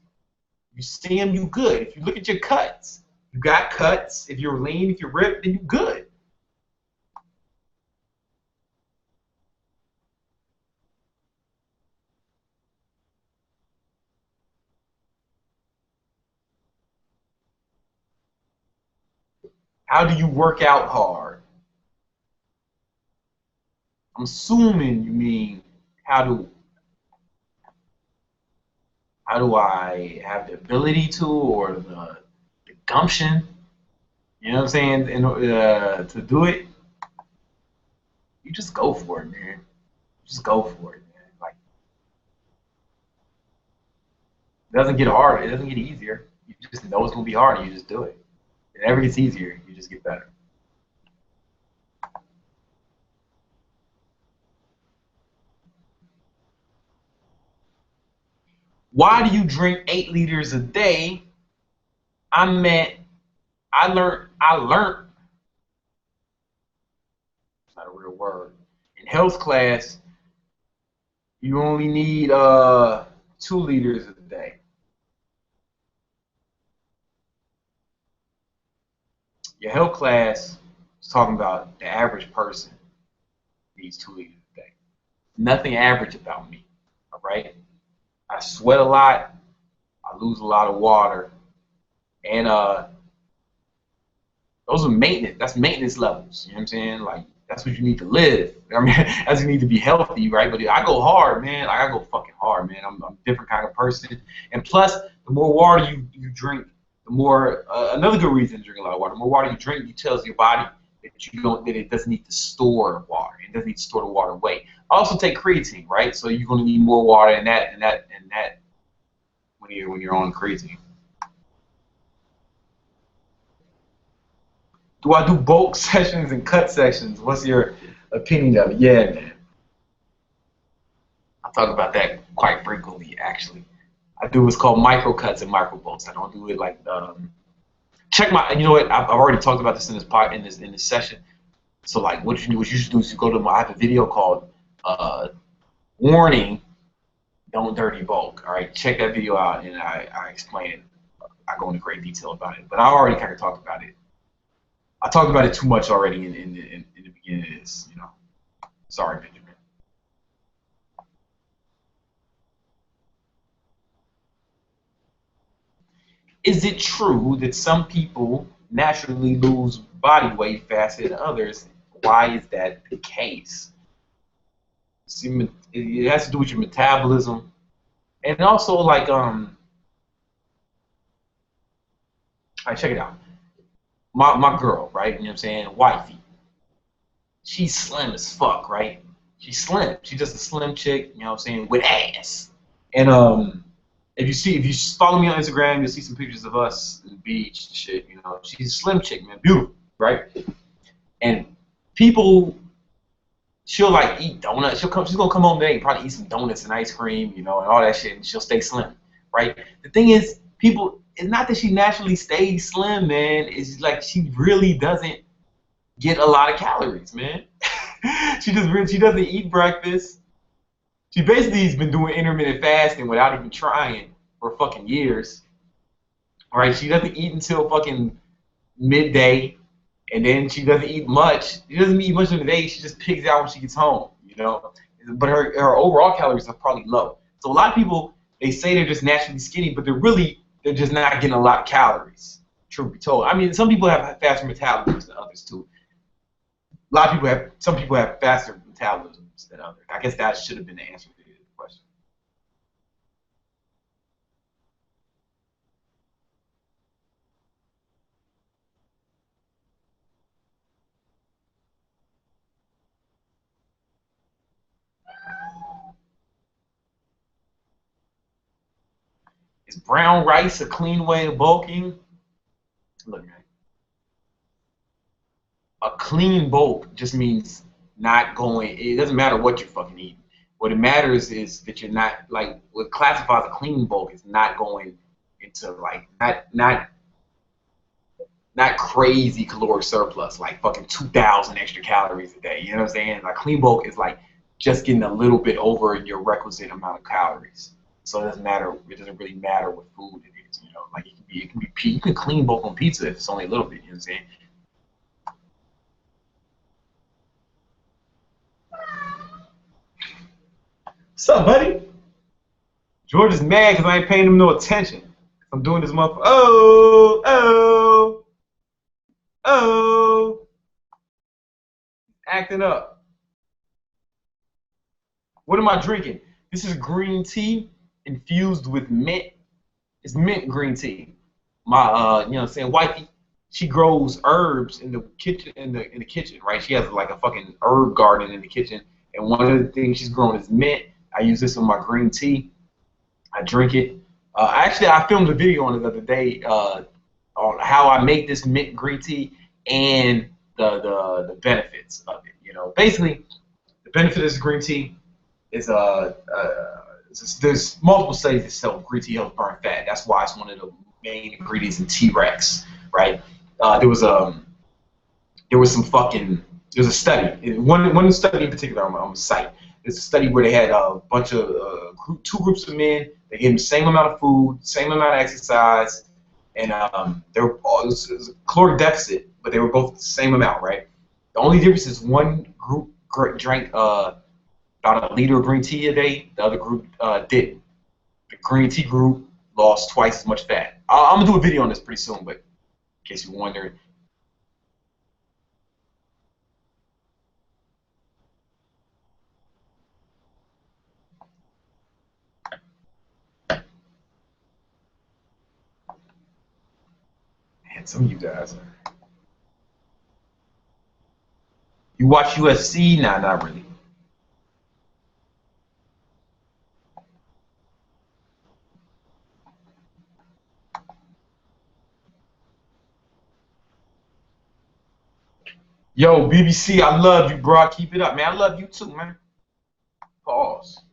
You see them, you good. If you look at your cuts, you got cuts. If you're lean, if you're ripped, then you good. How do you work out hard? I'm assuming you mean how do I have the ability to, or the gumption, you know what I'm saying, to do it? You just go for it, man. Just go for it, man. Like, it doesn't get harder. It doesn't get easier. You just know it's gonna be hard, and you just do it. It never gets easier. You just get better. Why do you drink 8 liters a day? I learned, it's not a real word. In health class, you only need 2 liters a day. Your health class is talking about the average person needs 2 liters a day. Nothing average about me, all right? I sweat a lot, I lose a lot of water, and those are maintenance. That's maintenance levels. You know what I'm saying? Like, that's what you need to live. I mean, that's you need to be healthy, right? But I go hard, man. Like, I go fucking hard, man. I'm a different kind of person. And plus, the more water you drink, the more another good reason to drink a lot of water. The more water you drink, you tells your body that it doesn't need to store water. It doesn't need to store the water away. Also, take creatine, right? So you're going to need more water and that when you're on creatine. Do I do bulk sessions and cut sessions? What's your opinion of it? Yeah, man. I talk about that quite frequently, actually. I do what's called micro cuts and micro bulks. I don't do it like check my. You know what? I've already talked about this in this session. So like, what you should do is you go to I have a video called "Warning: Don't Dirty Bulk." All right, check that video out, and I explain it. I go into great detail about it, but I already kind of talked about it. I talked about it too much already in the beginning of this, you know. Sorry, Benjamin. Is it true that some people naturally lose body weight faster than others? Why is that the case? See, it has to do with your metabolism, and also like all right, check it out. My girl, right? You know what I'm saying? Wifey. She's slim as fuck, right? She's slim. She's just a slim chick, you know what I'm saying, with ass. And if you follow me on Instagram, you'll see some pictures of us at the beach and shit, you know. She's a slim chick, man, beautiful, right? And people, she'll like eat donuts. She's gonna come home today and probably eat some donuts and ice cream, you know, and all that shit, and she'll stay slim, right? The thing is, people, it's not that she naturally stays slim, man. It's like she really doesn't get a lot of calories, man. She doesn't eat breakfast. She basically has been doing intermittent fasting without even trying for fucking years. All right, she doesn't eat until fucking midday, and then she doesn't eat much. She doesn't eat much of the day. She just pigs out when she gets home, you know. But her overall calories are probably low. So a lot of people, they say they're just naturally skinny, but they're just not getting a lot of calories. Truth be told, I mean, some people have faster metabolisms than others too. Some people have faster metabolisms than others. I guess that should have been the answer to the question. Is brown rice a clean way of bulking? Look, man, a clean bulk just means not going. It doesn't matter what you're fucking eating. What it matters is that you're not like what classifies a clean bulk is not going into like not crazy caloric surplus, like fucking 2,000 extra calories a day. You know what I'm saying? Like clean bulk is like just getting a little bit over your requisite amount of calories. So it doesn't matter. It doesn't really matter what food it is. You know, like you can clean bulk on pizza if it's only a little bit. You know what I'm saying? What's up, buddy? George is mad because I ain't paying him no attention. I'm doing this motherfucker. Oh, acting up. What am I drinking? This is green tea infused with mint. It's mint green tea. My you know what I'm saying, wifey, she grows herbs in the kitchen in the kitchen, right? She has like a fucking herb garden in the kitchen, and one of the things she's growing is mint. I use this in my green tea. I drink it. Actually, I filmed a video on it the other day on how I make this mint green tea and the benefits of it. You know, basically, the benefit of this green tea is there's multiple studies that show green tea helps burn fat. That's why it's one of the main ingredients in T-Rex, right? There was a study. One study in particular on the site. There's a study where they had a bunch of two groups of men. They gave them the same amount of food, same amount of exercise, and it was a caloric deficit, but they were both the same amount, right? The only difference is one group drank about a liter of green tea a day. The other group didn't. The green tea group lost twice as much fat. I'm gonna do a video on this pretty soon, but in case you're wondering. Man, some of you guys are. You watch UFC? Nah, not really. Yo, BBC, I love you, bro. Keep it up, man. I love you too, man. Pause.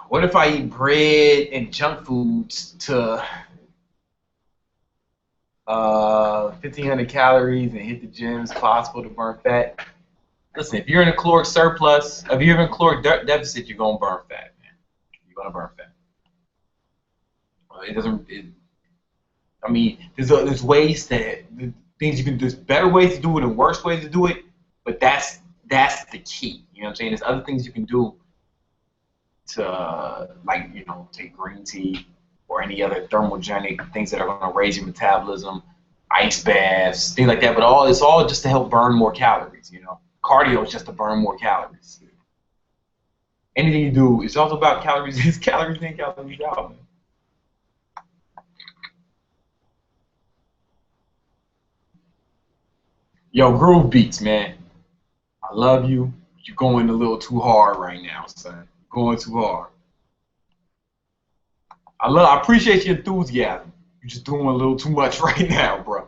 What if I eat bread and junk foods to 1,500 calories and hit the gym? It's possible to burn fat. Listen, if you're in a caloric surplus, if you're in a caloric deficit, you're gonna burn fat, man. You're gonna burn fat. It doesn't. I mean, there's ways that things you can. There's better ways to do it and worse ways to do it, but that's the key. You know what I'm saying? There's other things you can do to like take green tea or any other thermogenic things that are going to raise your metabolism, ice baths, things like that. But it's all just to help burn more calories. You know, cardio is just to burn more calories. Anything you do, it's also about calories. It's calories in, calories out, man. Yo, groove beats, man. I love you. You're going a little too hard right now, son. Going too hard. I appreciate your enthusiasm. You're just doing a little too much right now, bro.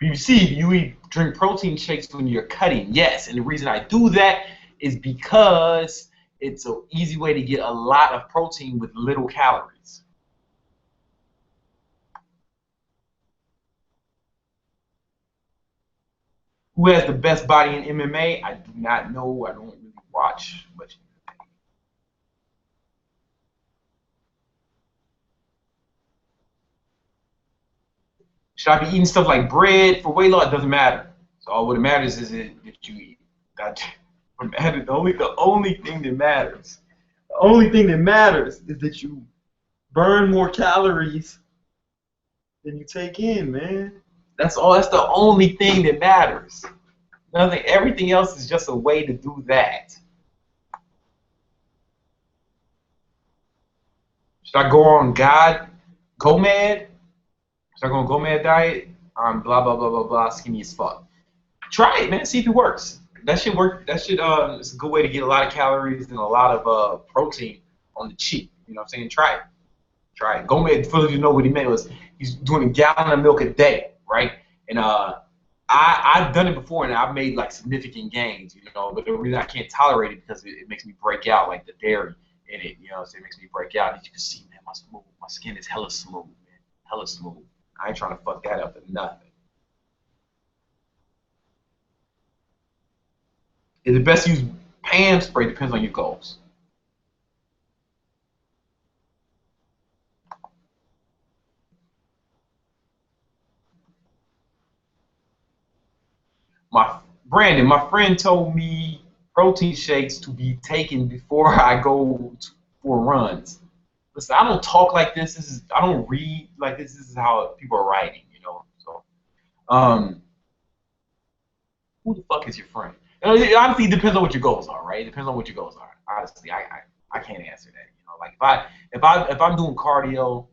You see, you drink protein shakes when you're cutting. Yes, and the reason I do that is because it's an easy way to get a lot of protein with little calories. Who has the best body in MMA? I do not know. I don't really watch much. Should I be eating stuff like bread for weight loss? It doesn't matter. So all what matters is that you eat. The only thing that matters. The only thing that matters is that you burn more calories than you take in, man. That's all. That's the only thing that matters. Nothing. Everything else is just a way to do that. Should I go on GOMAD? Should I go on GOMAD diet? Blah blah blah blah blah. Skinny as fuck. Try it, man. See if it works. That should work. That should it's a good way to get a lot of calories and a lot of protein on the cheap. You know what I'm saying? Try it. Try it. GOMAD, for those you know what he meant was he's doing a gallon of milk a day, right? And I've done it before and I've made like significant gains, you know. But the reason I can't tolerate it because it makes me break out, like the dairy in it, you know. So it makes me break out. As you can see, man, my skin is hella smooth, man, hella smooth. I ain't trying to fuck that up for nothing. Is it best to use Pam spray? Depends on your goals. Brandon, my friend told me protein shakes to be taken before I go for runs. Listen, I don't talk like this. I don't read like this. This is how people are writing, you know. So, who the fuck is your friend? Honestly, it depends on what your goals are, right? It depends on what your goals are. Honestly, I can't answer that. You know, like if I'm doing cardio,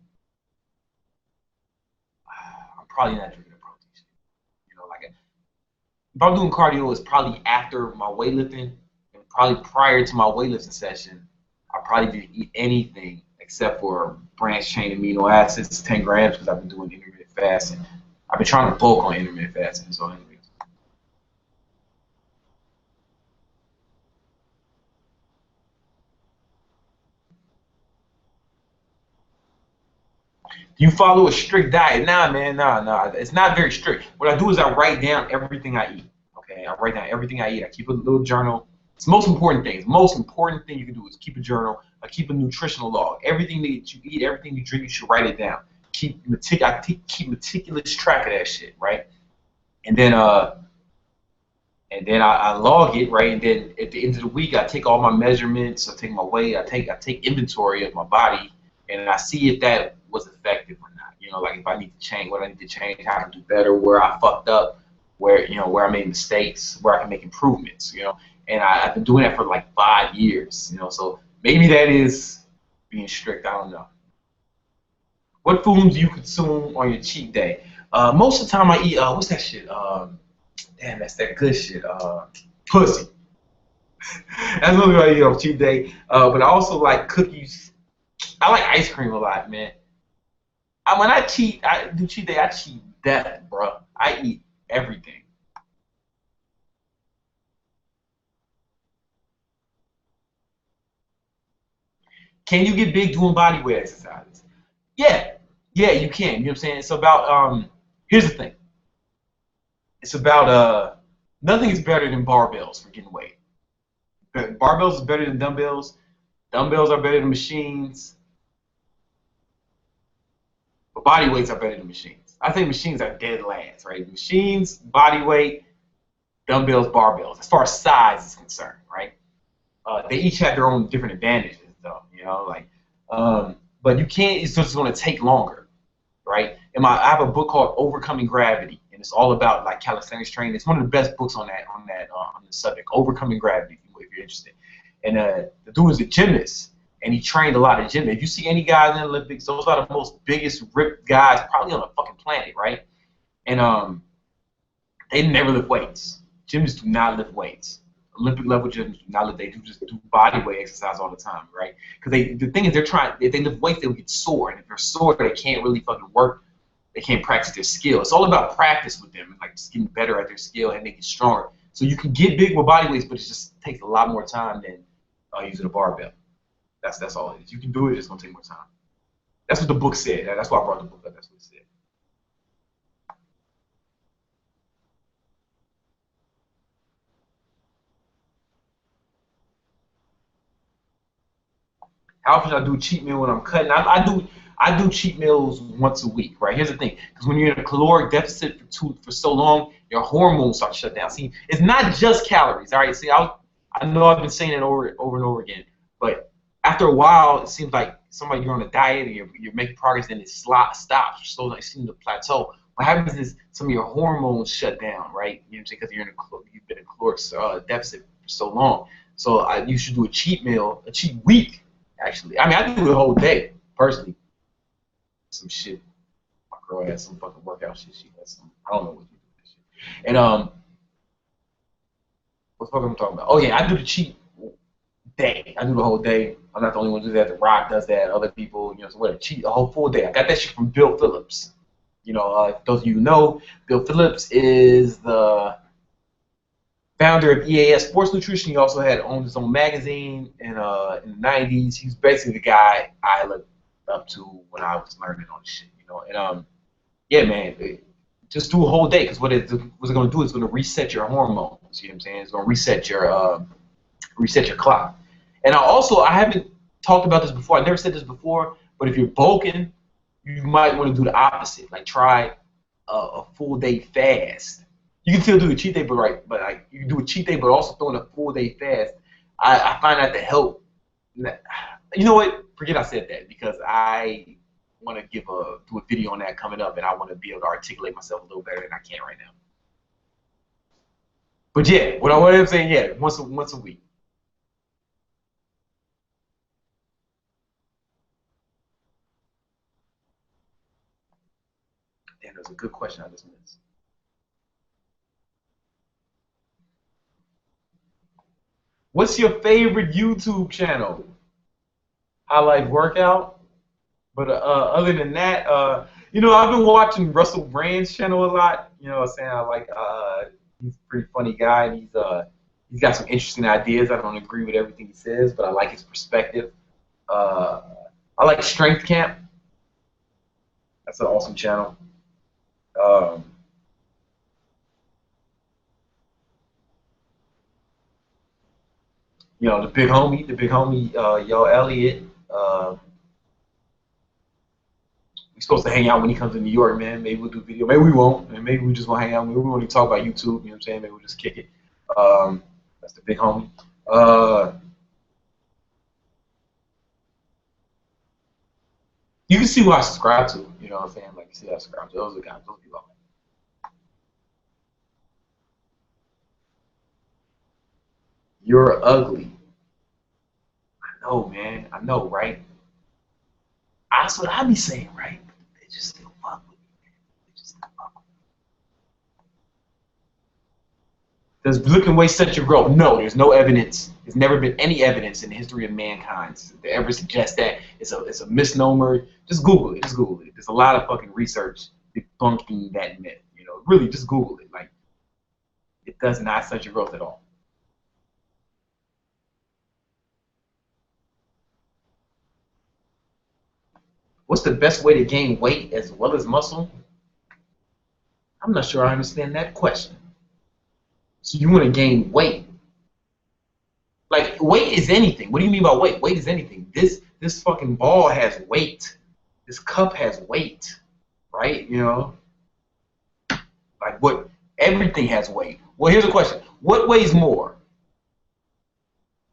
I'm probably not drinking a protein shake. You know, like if I'm doing cardio, it's probably after my weightlifting and probably prior to my weightlifting session. I probably didn't eat anything except for branched chain amino acids, 10 grams, because I've been doing intermittent fasting. I've been trying to bulk on intermittent fasting, so anyways. Do you follow a strict diet? Nah, man, nah. It's not very strict. What I do is I write down everything I eat. Okay, I write down everything I eat. I keep a little journal. It's the most important thing. The most important thing you can do is keep a journal. I keep a nutritional log. Everything that you eat, everything you drink, you should write it down. Keep meticulous track of that shit, right? And then I log it, right? And then at the end of the week, I take all my measurements. I take my weight. I take inventory of my body, and I see if that was effective or not. You know, like if I need to change, what I need to change, how to do better, where I fucked up, where I made mistakes, where I can make improvements. You know, and I've been doing that for like 5 years. You know, so maybe that is being strict. I don't know. What foods do you consume on your cheat day? Most of the time I eat, what's that shit? Damn, that's that good shit. Pussy. That's what I eat on cheat day. But I also like cookies. I like ice cream a lot, man. When I do cheat day, I cheat death, bro. I eat everything. Can you get big doing body weight exercises? Yeah. Yeah, you can. You know what I'm saying? It's about, here's the thing. It's about, nothing is better than barbells for getting weight. Barbells is better than dumbbells. Dumbbells are better than machines. But body weights are better than machines. I think machines are dead last, right? Machines, body weight, dumbbells, barbells. As far as size is concerned, right? They each have their own different advantages, though. You know, like, but you can't. It's just going to take longer, right? I have a book called Overcoming Gravity, and it's all about like calisthenics training. It's one of the best books on the subject, Overcoming Gravity, if you're interested. And the dude is a gymnast, and he trained a lot of gymnasts. If you see any guys in the Olympics, those are the most biggest ripped guys probably on the fucking planet, right? And they never lift weights. Gymnasts do not lift weights. Olympic level gyms do not lift. They just do body weight exercise all the time, right? Because the thing is, if they lift weights, they'll get sore, and if they're sore, they can't really fucking work. They can't practice their skill. It's all about practice with them, like just getting better at their skill and making stronger. So you can get big with body weights, but it just takes a lot more time than using a barbell. That's all it is. You can do it. It's gonna take more time. That's what the book said. That's why I brought the book up. That's what it said. How often I do cheat meal when I'm cutting? I do cheat meals once a week, right? Here's the thing, because when you're in a caloric deficit for so long, your hormones start to shut down. See, it's not just calories, all right? See, I know I've been saying it over and over again, but after a while, it seems like somebody you're on a diet and you're making progress, and it stops, slows down, you seem to plateau. What happens is some of your hormones shut down, right? You know what I'm saying? Because you've been in a caloric deficit for so long. So you should do a cheat meal, a cheat week, actually. I mean, I do the whole day, personally. Some shit. My girl has some fucking workout shit. She has some, I don't know what to do with this shit. And what the fuck am I talking about? Oh yeah, I do the cheat day. I do the whole day. I'm not the only one who does that. The Rock does that. Other people, you know, so whatever. Cheat a whole full day. I got that shit from Bill Phillips. You know, those of you who know, Bill Phillips is the founder of EAS Sports Nutrition. He also had owned his own magazine in the 90s. He's basically the guy I looked up to when I was learning on shit, you know. And yeah, man, just do a whole day, because what's it going to do is going to reset your hormones. You know what I'm saying? It's going to reset your clock. And I haven't talked about this before. I never said this before, but if you're bulking, you might want to do the opposite. Like try a full day fast. You can still do a cheat day, but like you can do a cheat day, but also throw in a full day fast. I find that to help. You know what? Forget I said that, because I want to do a video on that coming up, and I want to be able to articulate myself a little better than I can right now. But yeah, what I'm saying, yeah, once a week. Damn, that's a good question I just missed. What's your favorite YouTube channel? I like workout, but other than that, you know, I've been watching Russell Brand's channel a lot. You know what I'm saying? I like he's a pretty funny guy, and he's got some interesting ideas. I don't agree with everything he says, but I like his perspective. I like Strength Camp. That's an awesome channel. Um, you know, the big homie, Yo Elliott. We're supposed to hang out when he comes to New York, man. Maybe we'll do video. Maybe we won't. And maybe we just want to hang out. Maybe we want to talk about YouTube. You know what I'm saying? Maybe we'll just kick it. That's the big homie. You can see who I subscribe to. You know what I'm saying? Like, you see who I subscribe to. Those are the guys. Those people. You're ugly. I know, man. I know, right? That's what I be saying, right? They just still fuck with me, man. They just still fuck with me. Does looking weight set your growth? No, there's no evidence. There's never been any evidence in the history of mankind to ever suggest that. It's a misnomer. Just Google it. Just Google it. There's a lot of fucking research debunking that myth. You know, really, just Google it. Like, it does not set your growth at all. What's the best way to gain weight as well as muscle? I'm not sure I understand that question. So you want to gain weight? Like, weight is anything. What do you mean by weight? Weight is anything. This fucking ball has weight. This cup has weight, right? You know, like what? Everything has weight. Well, here's a question: what weighs more?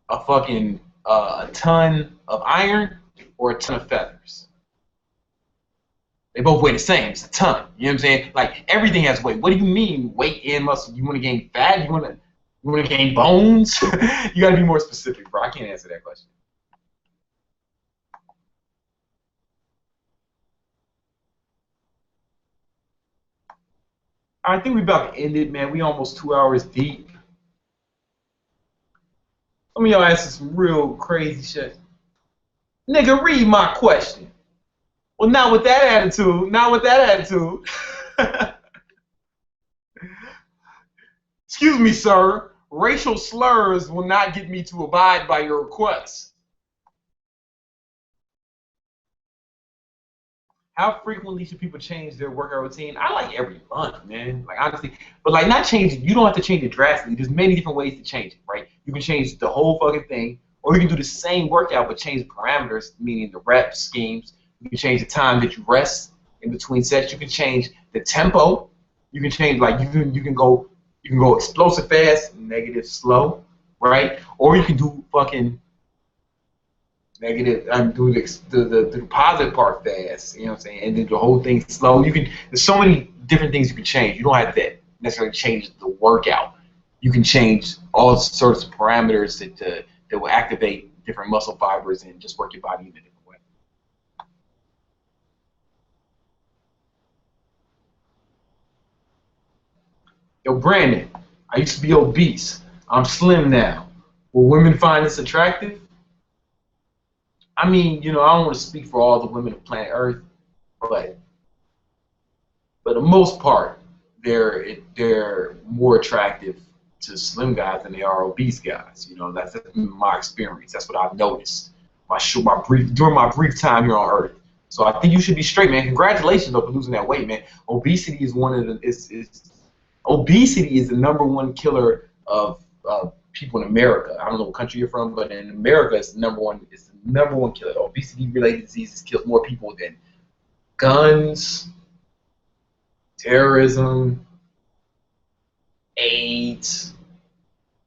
A fucking a ton of iron or a ton of feathers? They both weigh the same. It's a ton. You know what I'm saying? Like, everything has weight. What do you mean weight and muscle? You want to gain fat? You want to gain bones? You got to be more specific, bro. I can't answer that question. I think we about to end it, man. We almost 2 hours deep. Some of y'all asking some real crazy shit. Nigga, read my question. Well, not with that attitude. Not with that attitude. Excuse me, sir. Racial slurs will not get me to abide by your requests. How frequently should people change their workout routine? I like every month, man. Like honestly, but like not changing. You don't have to change it drastically. There's many different ways to change it, right? You can change the whole fucking thing, or you can do the same workout but change the parameters, meaning the rep schemes. You can change the time that you rest in between sets. You can change the tempo. You can change like you can go explosive fast, negative slow, right? Or you can do fucking negative. I'm doing the positive part fast. You know what I'm saying? And then the whole thing slow. You can. There's so many different things you can change. You don't have to necessarily change the workout. You can change all sorts of parameters that will activate different muscle fibers and just work your body in a different way. Yo, Brandon, I used to be obese. I'm slim now. Will women find this attractive? I mean, you know, I don't want to speak for all the women of planet Earth, but for the most part, they're more attractive to slim guys than they are obese guys. You know, that's my experience. That's what I've noticed. During my brief time here on Earth. So I think you should be straight, man. Congratulations though for losing that weight, man. Obesity is one of the obesity is the #1 killer of people in America. I don't know what country you're from, but in America, it's the number one. It's the #1 killer. Obesity-related diseases kills more people than guns, terrorism, AIDS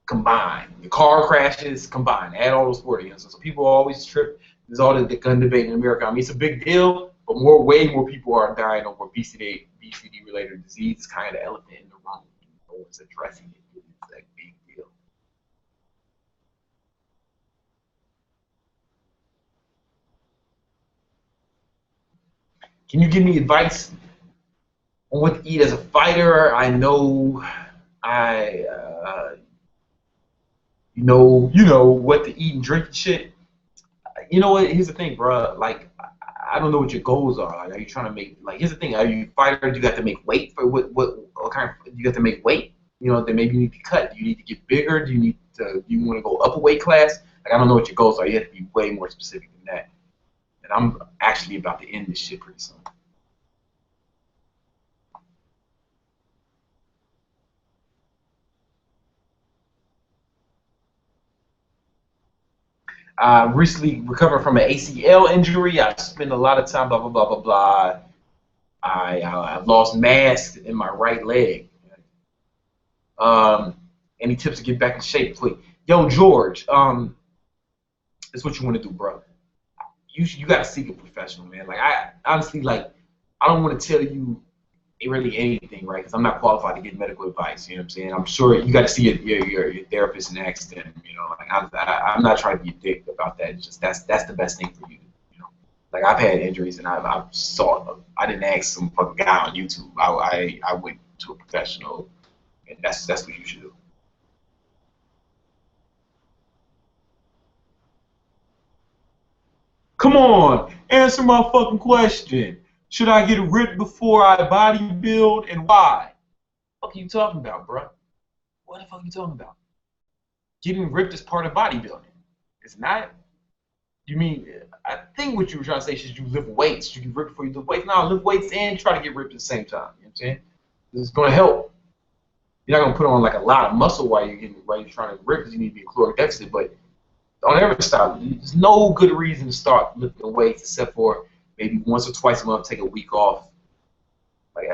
combined. The car crashes combined. Add all those together. So people always trip. There's all the gun debate in America. I mean, it's a big deal, but way more people are dying of obesity-related disease. It's kind of the elephant in the room. No one's addressing it. It's a big deal. Can you give me advice on what to eat as a fighter? I know you know what to eat and drink and shit. You know what? Here's the thing, bro. Like, I don't know what your goals are. Like, are you trying to make like? Here's the thing. Are you a fighter? Do you have to make weight for what kind of? Do you have to make weight? You know, then maybe you need to cut. Do you need to get bigger? Do you want to go up a weight class? Like, I don't know what your goals are. You have to be way more specific than that. And I'm actually about to end this shit pretty soon. I recently recovered from an ACL injury. I spent a lot of time, blah, blah, blah, blah, blah. I've lost mass in my right leg. Any tips to get back in shape, please? Yo, George, this is what you want to do, bro. You got to seek a professional, man. Like, I honestly, like, I don't want to tell you really anything, right? Because I'm not qualified to give medical advice. You know what I'm saying? I'm sure you got to see your therapist and ask them. You know, like I'm not trying to be a dick about that. It's just that's the best thing for you. You know, like I've had injuries and I saw. I didn't ask some fucking guy on YouTube. I went to a professional, and that's what you should do. Come on, answer my fucking question. Should I get ripped before I bodybuild, and why? What the fuck are you talking about, bro? What the fuck are you talking about? Getting ripped is part of bodybuilding. It's not. You mean? I think what you were trying to say is you lift weights. You get ripped before you lift weights. No, lift weights and try to get ripped at the same time. You know what I'm saying? This is gonna help. You're not gonna put on like a lot of muscle while you're trying to rip because you need to be in caloric deficit. But don't ever stop. There's no good reason to start lifting weights except for maybe once or twice a month, take a week off. Like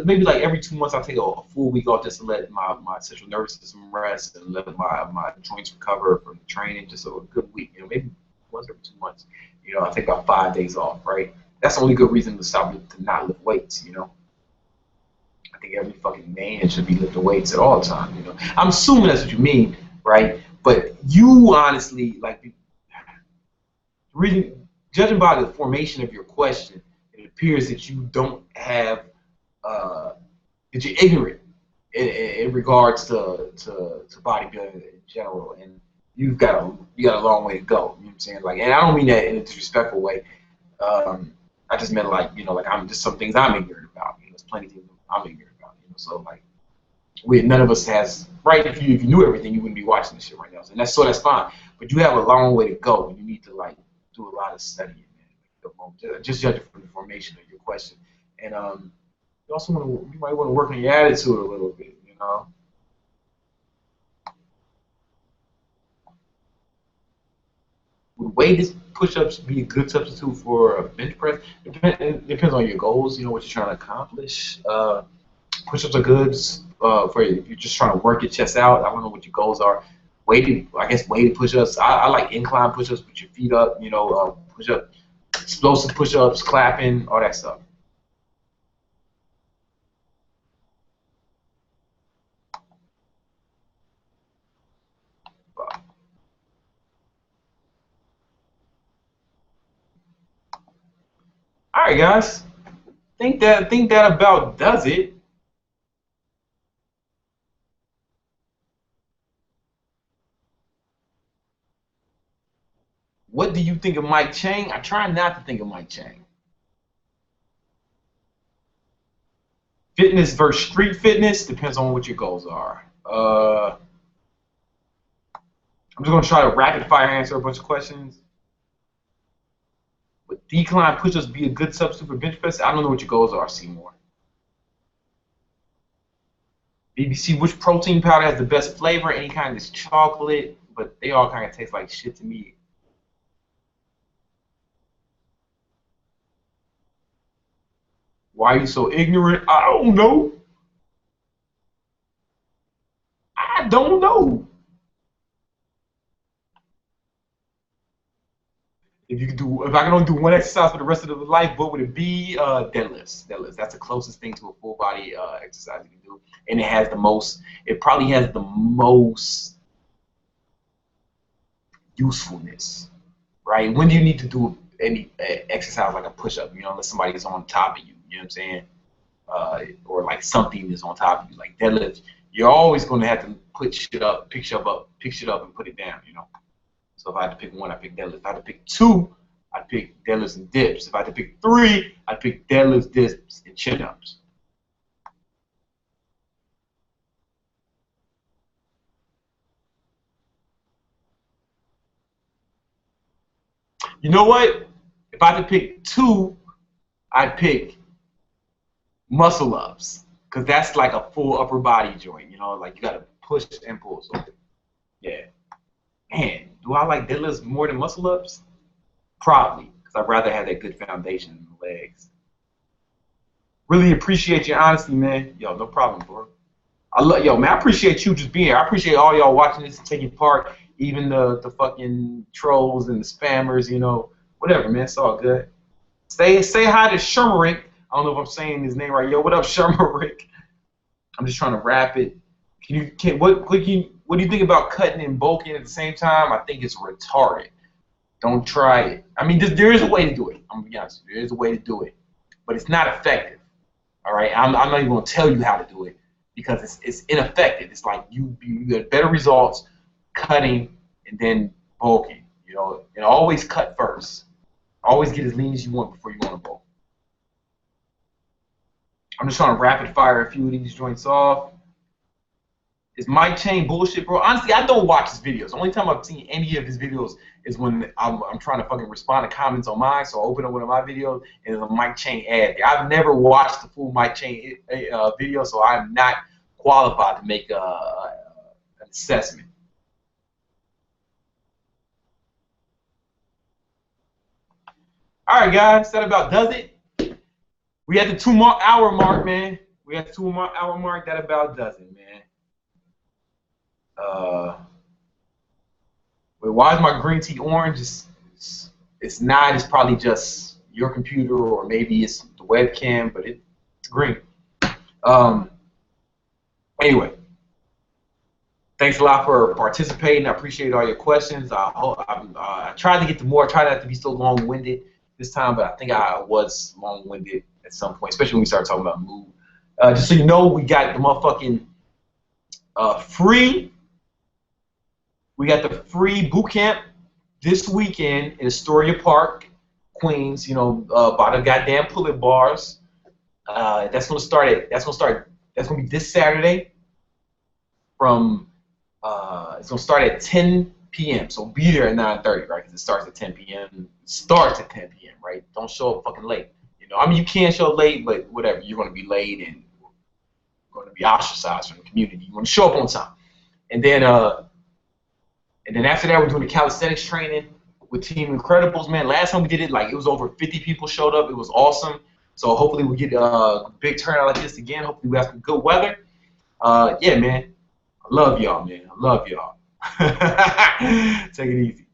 maybe like every 2 months, I'll take a full week off just to let my central nervous system rest and let my joints recover from the training. Just a good week, you know, maybe once every 2 months. You know, I take about 5 days off, right? That's the only good reason to not lift weights. You know, I think every fucking man should be lifting weights at all times. You know, I'm assuming that's what you mean, right? But you honestly like reading. Judging by the formation of your question, it appears that you don't have, that you're ignorant in regards to bodybuilding in general, and you got a long way to go. You know what I'm saying? Like, and I don't mean that in a disrespectful way. I just meant like, you know, like I'm just some things I'm ignorant about. You know, there's plenty of things I'm ignorant about. You know, so like None of us has, right? If you knew everything, you wouldn't be watching this shit right now. And that's fine. But you have a long way to go, and you need to like do a lot of studying, man. Just judging from the formation of your question, and you also you might want to work on your attitude a little bit, you know. Would weighted push-ups be a good substitute for a bench press? It depends on your goals, you know, what you're trying to accomplish. Push-ups are good for if you're just trying to work your chest out. I don't know what your goals are. I guess weighted push-ups. I like incline push-ups, put your feet up, you know, push-up, explosive push-ups, clapping, all that stuff. All right, guys. Think that about does it. What do you think of Mike Chang? I try not to think of Mike Chang. Fitness versus street fitness depends on what your goals are. I'm just going to try to rapid fire answer a bunch of questions. Would decline push-ups be a good substitute for bench press? I don't know what your goals are, Seymour. BBC, which protein powder has the best flavor? Any kind is chocolate, but they all kind of taste like shit to me. Why are you so ignorant? I don't know. I don't know. If I can only do one exercise for the rest of the life, what would it be? Deadlifts. Deadlifts. That's the closest thing to a full body exercise you can do, and it has the most. It probably has the most usefulness, right? When do you need to do any exercise like a push-up? You know, unless somebody is on top of you. You know what I'm saying? Or like something is on top of you, like deadlifts. You're always going to have to put shit up, pick shit up, and put it down. You know. So if I had to pick one, I'd pick deadlifts. If I had to pick two, I'd pick deadlifts and dips. If I had to pick three, I'd pick deadlifts, dips, and chin-ups. You know what? If I had to pick two, I'd pick muscle-ups. Because that's like a full upper body joint. You know, like you got to push and pull. So, yeah. Man, do I like deadlifts more than muscle-ups? Probably, because I'd rather have that good foundation in the legs. Really appreciate your honesty, man. Yo, no problem, bro. Yo, man, I appreciate you just being here. I appreciate all y'all watching this and taking part, even the fucking trolls and the spammers, you know. Whatever, man, it's all good. Say hi to Shermerick. I don't know if I'm saying his name right. Yo, what up, Shermerick? I'm just trying to wrap it. What do you think about cutting and bulking at the same time? I think it's retarded. Don't try it. I mean, there is a way to do it. I'm gonna be honest. There is a way to do it, but it's not effective. All right, I'm not even gonna tell you how to do it because it's ineffective. It's like you get better results cutting and then bulking. You know, and always cut first. Always get as lean as you want before you want to bulk. I'm just trying to rapid fire a few of these joints off. Is Mike Chang bullshit, bro? Honestly, I don't watch his videos. The only time I've seen any of his videos is when I'm trying to fucking respond to comments on mine. So I open up one of my videos and there's a Mike Chang ad. I've never watched the full Mike Chang video, so I'm not qualified to make an assessment. All right, guys, that about does it. We had the 2-hour mark, man. We had the 2-hour mark. That about does it, man. Wait, why is my green tea orange? It's not. It's probably just your computer, or maybe it's the webcam, but it's green. Anyway, thanks a lot for participating. I appreciate all your questions. I tried to get to more. I tried not to be so long-winded this time, but I think I was long-winded at some point, especially when we started talking about mood. Just so you know, we got the motherfucking free. We got the free boot camp this weekend in Astoria Park, Queens. You know, by the goddamn pull-up bars. That's gonna be this Saturday. from it's gonna start at 10 p.m. So be there at 9:30, right? Because it starts at 10 p.m. It starts at 10 p.m. Right? Don't show up fucking late. You know, I mean, you can show up late, but whatever. You're gonna be late and going to be ostracized from the community. You want to show up on time. And then after that, we're doing the calisthenics training with Team Incredibles, man. Last time we did it, like, it was over 50 people showed up. It was awesome. So hopefully we get a big turnout like this again. Hopefully we have some good weather. Yeah, man. I love y'all, man. I love y'all. Take it easy.